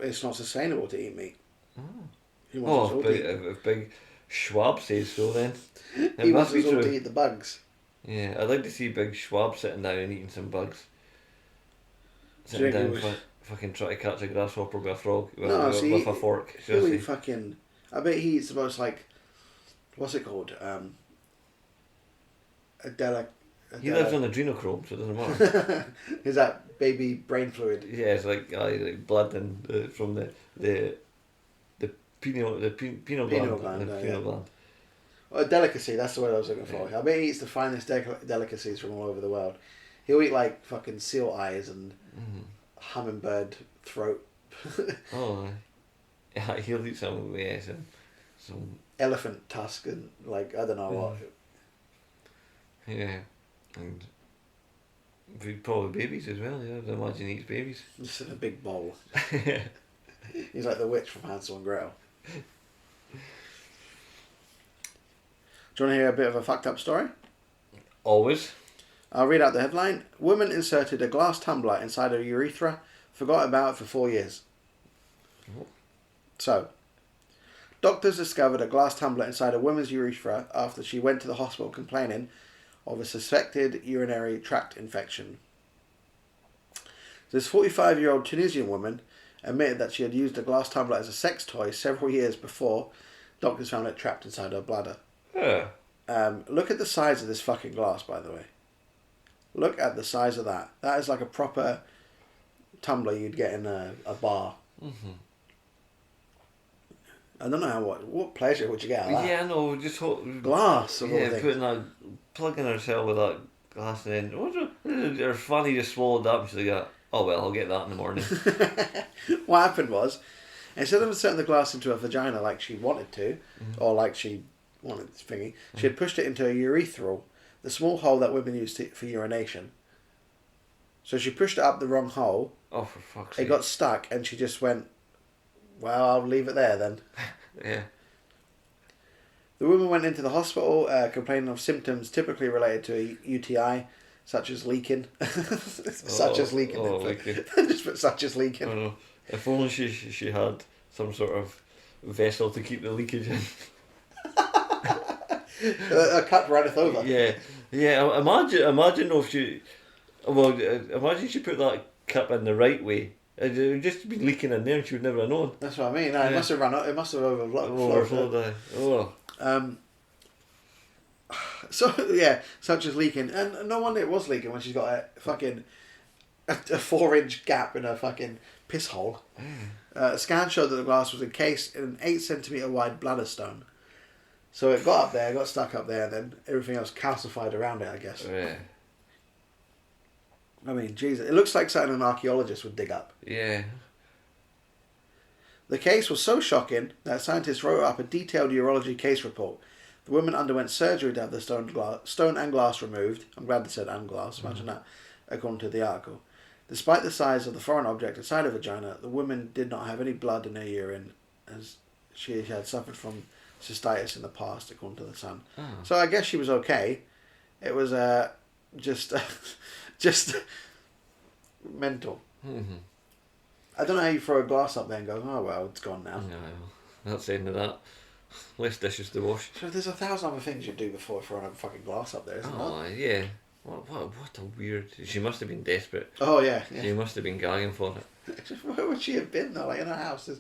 it's not sustainable to eat meat. Oh, Schwab says so then. It He must wants be us all true. to eat the bugs. Yeah, I'd like to see Big Schwab sitting down and eating some bugs. Do you Sitting think down, he was- fucking trying to catch a grasshopper with a frog with, No, with, see, with a fork. He'll Seriously. eat fucking. I bet he eats the most like. What's it called? He lives on adrenochrome, so it doesn't matter. Is that baby brain fluid? Yeah, it's like blood and from the pineal Pineal gland. gland, The yeah. pineal gland. Well, a delicacy, that's the word I was looking for. Yeah. I bet he eats the finest delicacies from all over the world. He'll eat like fucking seal eyes and hummingbird throat, Oh, yeah, he'll eat some, yeah, some, elephant tusk, and like, I don't know what. yeah, and probably babies as well. Yeah, I'd imagine he eats babies. Just in a big bowl. Yeah. He's like the witch from Hansel and Gretel. Do you want to hear a bit of a fucked up story? Always. I'll read out the headline. Woman inserted a glass tumbler inside her urethra, forgot about it for 4 years. So, doctors discovered a glass tumbler inside a woman's urethra after she went to the hospital complaining of a suspected urinary tract infection. This 45-year-old Tunisian woman admitted that she had used a glass tumbler as a sex toy several years before doctors found it trapped inside her bladder. Yeah. Look at the size of this fucking glass, by the way. Look at the size of that. That is like a proper tumbler you'd get in a bar. Mm-hmm. I don't know what pleasure would you get out of that? Yeah, no, just Glass of all yeah, things. putting that, plugging herself with that glass and then her funny just swallowed that and she's like, oh well, I'll get that in the morning. What happened was, instead of inserting the glass into her vagina like she wanted to, or like she wanted this thingy, she had pushed it into her urethral, the small hole that women use for urination. So she pushed it up the wrong hole. Oh, for fuck's It sake. got stuck, and she just went, well, I'll leave it there then. Yeah. The woman went into the hospital complaining of symptoms typically related to a UTI, such as leaking. Such as leaking. Oh, leaking. Just put such as I leaking. don't know. If only she had some sort of vessel to keep the leakage in. A cup runneth over. Yeah, yeah. Imagine if she, imagine she put that cup in the right way. It would just be leaking in there, and she would never have known. That's what I mean. No, It must have run. It must have overflowed. Overflowed. Oh. So yeah, such as leaking, and no wonder it was leaking when she's got a fucking a 4-inch gap in her fucking piss hole. A scan showed that the glass was encased in an 8-centimetre wide bladder stone. So it got up there, got stuck up there, and then everything else calcified around it, I guess. Yeah. I mean, Jesus, it looks like something an archaeologist would dig up. Yeah. The case was so shocking that scientists wrote up a detailed urology case report. The woman underwent surgery to have the stone and glass removed. I'm glad they said and glass, imagine that, according to the article. Despite the size of the foreign object inside her vagina, the woman did not have any blood in her urine, as she had suffered from cystitis in the past, according to the Sun. Oh. So I guess she was okay. It was just mental. Mm-hmm. I don't know how you throw a glass up there and go, oh well, it's gone now. No, that's the end of that. Less dishes to wash. So there's 1,000 other things you'd do before throwing a fucking glass up there, isn't Oh, yeah. What a weird... She must have been desperate. there? Oh yeah. She must have been gagging for it. Where would she have been though? Like in her house?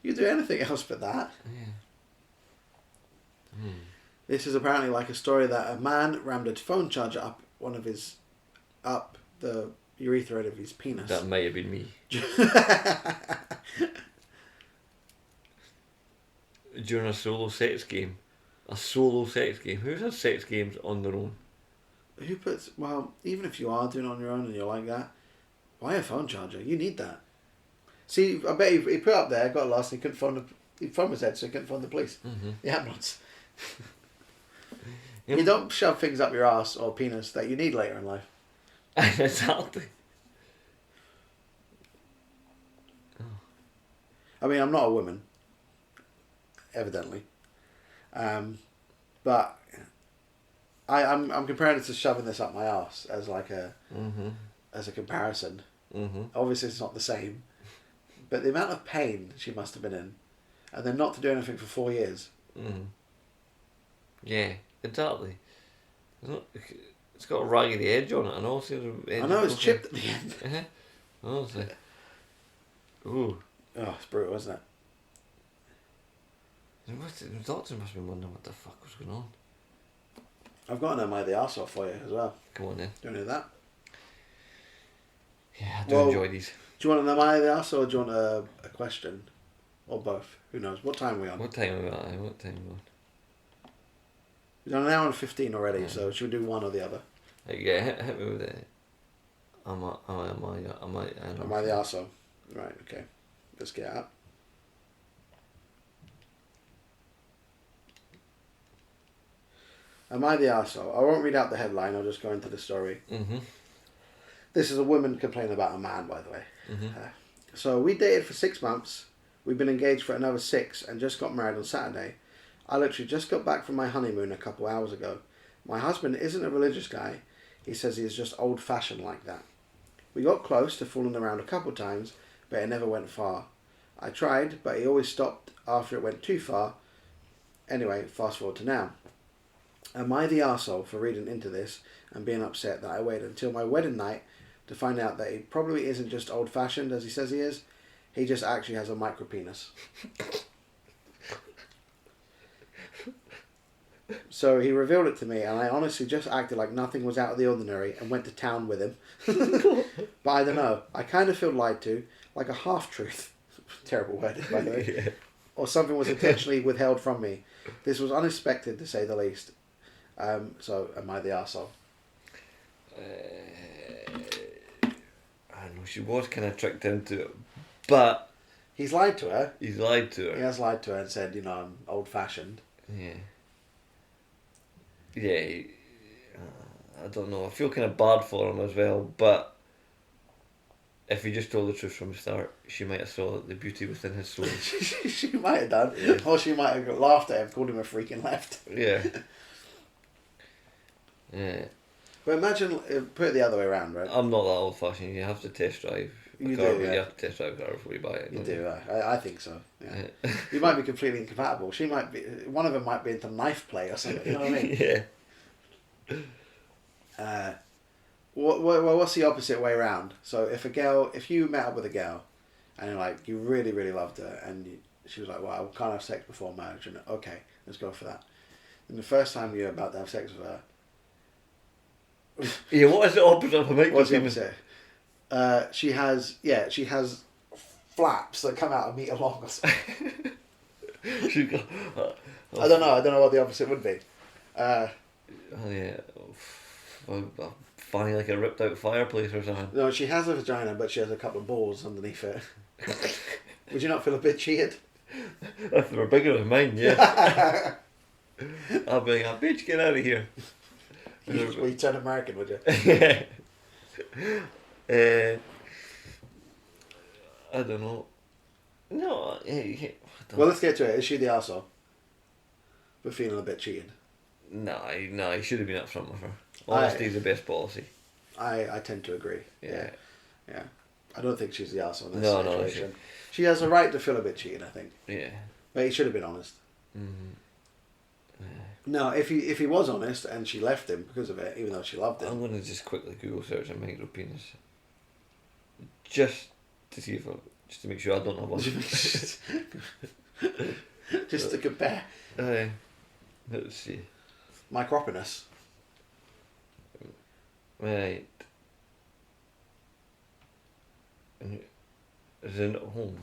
You do anything else but that. Yeah. This is apparently like a story that a man rammed a phone charger up the urethra of his penis. That might have been me. During a solo sex game. A solo sex game. Who has sex games on their own? Who puts? Well, even if you are doing it on your own and you're like that, why a phone charger? You need that. See, I bet he put it up there, got lost, and he couldn't phone his phone was dead, so he couldn't phone the police. Mm-hmm. The ambulance. You don't shove things up your ass or penis that you need later in life. Exactly. I mean, I'm not a woman, evidently, but I'm comparing it to shoving this up my ass as like as a comparison. Mm-hmm. Obviously, it's not the same, but the amount of pain she must have been in, and then not to do anything for 4 years. Mm-hmm. Yeah, exactly. It's got a raggedy edge on it, and also I know it's chipped at the end. Uh-huh. Honestly. Ooh. Oh, it's brutal, isn't it? The doctor must be wondering what the fuck was going on. I've got an Am I the Arsehole for you as well. Come on then. Do you want to do that? Yeah, I do enjoy these. Do you want an Am I the Arsehole or do you want a question? Or both? Who knows? What time are we on? What time are we on? What time are we on? We've done an hour and 15 already, so should we do one or the other? Yeah, hit me with it. Am I the arsehole? Right, okay. Let's get out. Am I the arsehole? I won't read out the headline, I'll just go into the story. Mm-hmm. This is a woman complaining about a man, by the way. Mm-hmm. So we dated for 6 months. We've been engaged for another 6 and just got married on Saturday. I literally just got back from my honeymoon a couple hours ago. My husband isn't a religious guy. He says he is just old-fashioned like that. We got close to fooling around a couple times, but it never went far. I tried, but he always stopped after it went too far. Anyway, fast forward to now. Am I the arsehole for reading into this and being upset that I waited until my wedding night to find out that he probably isn't just old-fashioned as he says he is? He just actually has a micro penis. So he revealed it to me, and I honestly just acted like nothing was out of the ordinary and went to town with him. But I don't know. I kind of feel lied to, like a half-truth. Terrible word, by the way. Yeah. Or something was intentionally withheld from me. This was unexpected, to say the least. So, am I the arsehole? I don't know. She was kind of tricked into it, but he's lied to her. He's lied to her. He has lied to her and said, I'm old-fashioned. Yeah. Yeah, I don't know. I feel kind of bad for him as well, but if he just told the truth from the start, she might have saw the beauty within his soul. She might have done, yeah. Or she might have laughed at him, called him a freaking left. Yeah. Yeah. But imagine, put it the other way around, right? I'm not that old-fashioned. You have to test drive. You do, yeah. You have to test drive a car before you buy it. You do. I think so. Yeah. You might be completely incompatible. She might be. One of them might be into knife play or something. You know what I mean? Yeah. What's the opposite way around? So if you met up with a girl, and you really really loved her, and she was like, "Well, I can't have sex before marriage," and okay, let's go for that. And the first time you're about to have sex with her. Yeah. What is the opposite of a micro? What's the opposite? She has flaps that come out a metre long or something. I don't know what the opposite would be. Finding like a ripped out fireplace or something. No, she has a vagina, but she has a couple of balls underneath it. Would you not feel a bit cheated? If they were bigger than mine, yeah. I'll be like, bitch, get out of here. You turn American, would you? Yeah. I don't know. No. Well, let's get to it. Is she the arsehole? For feeling a bit cheated? No, he should have been upfront with her. Honesty is the best policy. I tend to agree. Yeah. I don't think she's the arsehole in this situation. No, she has a right to feel a bit cheated, I think. Yeah. But he should have been honest. Mm-hmm. Yeah. No, if he was honest and she left him because of it, even though she loved him. I'm going to just quickly Google search a micro penis. Just to see just to make sure I don't have one. Just to compare. Let's see. Micropenis. Right. Is in home.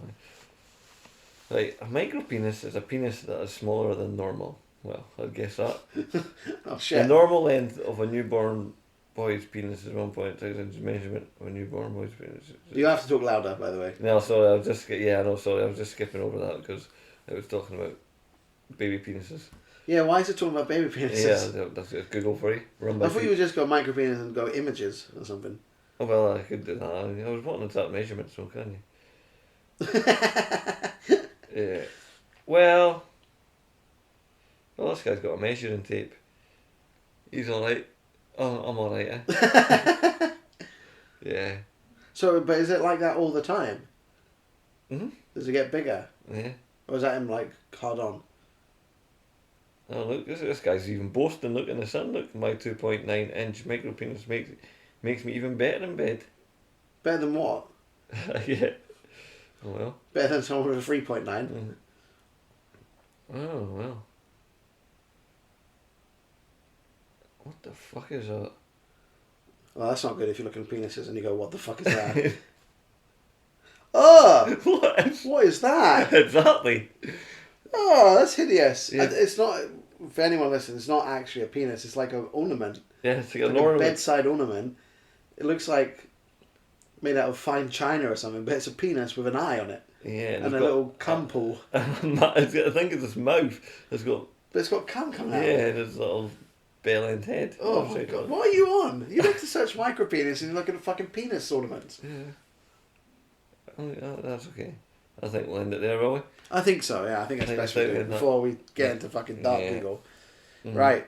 Right, a micropenis is a penis that is smaller than normal. Well, I'd guess that. Oh shit. The normal length of a newborn boy's penis is 1.6 inches. Measurement of a newborn boy's penis. You have to talk louder, by the way. No, sorry, I was just skipping over that because I was talking about baby penises. Yeah, why is it talking about baby penises? Yeah, that's Google for you. I thought you would just go micropenis and go images or something. Oh well, I could do that. I was wanting that measurement, so can you? Yeah. Well, this guy's got a measuring tape. He's alright. Oh, I'm alright, eh? Yeah. So, but is it like that all the time? Mhm. Does it get bigger? Yeah. Or is that him hard on? Oh look, this guy's even boasting. Look in the sun. Look, my 2.9-inch micro penis makes me even better in bed. Better than what? Yeah. Oh well. Better than someone with a 3.9. Oh well. What the fuck is that? Well, that's not good if you look at penises and you go, what the fuck is that? Oh! What is that? Exactly. Oh, that's hideous. Yeah. It's not, for anyone listening, it's not actually a penis. It's like an ornament. Yeah, it's like Like an a ornament. bedside ornament. It looks like made out of fine china or something, but it's a penis with an eye on it. Yeah, And a little cum pool. I think it's his mouth. It's got. But it's got cum coming out Yeah, of it. and his little bell-end head. Oh my god, what are you on? You look to search micro penis and you look at a fucking penis ornaments. Yeah. Oh, that's okay. I think we'll end it there, will we? I think so, yeah. I think it's best we do it before we get into fucking dark Google. Right.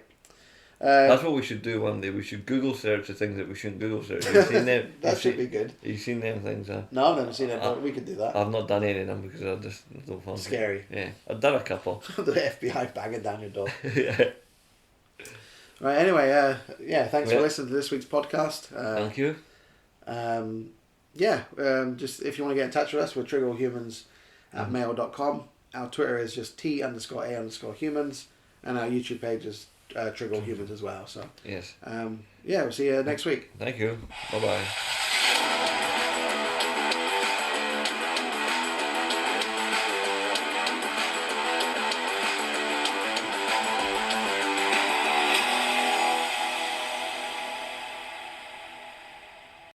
That's what we should do one day. We should Google search the things that we shouldn't Google search. Have you seen them? That should be good. Have you seen them things? No, I've never seen it, but we could do that. I've not done any of them because I just don't fancy. Scary. Yeah, I've done a couple. The FBI banging down your door. Yeah. Right, anyway, thanks for listening to this week's podcast. Thank you. Just if you want to get in touch with us, we're triggerallhumans@mail.com. Our Twitter is just T_A_humans, and our YouTube page is triggerallhumans as well. So yes. We'll see you next week. Thank you. Bye bye.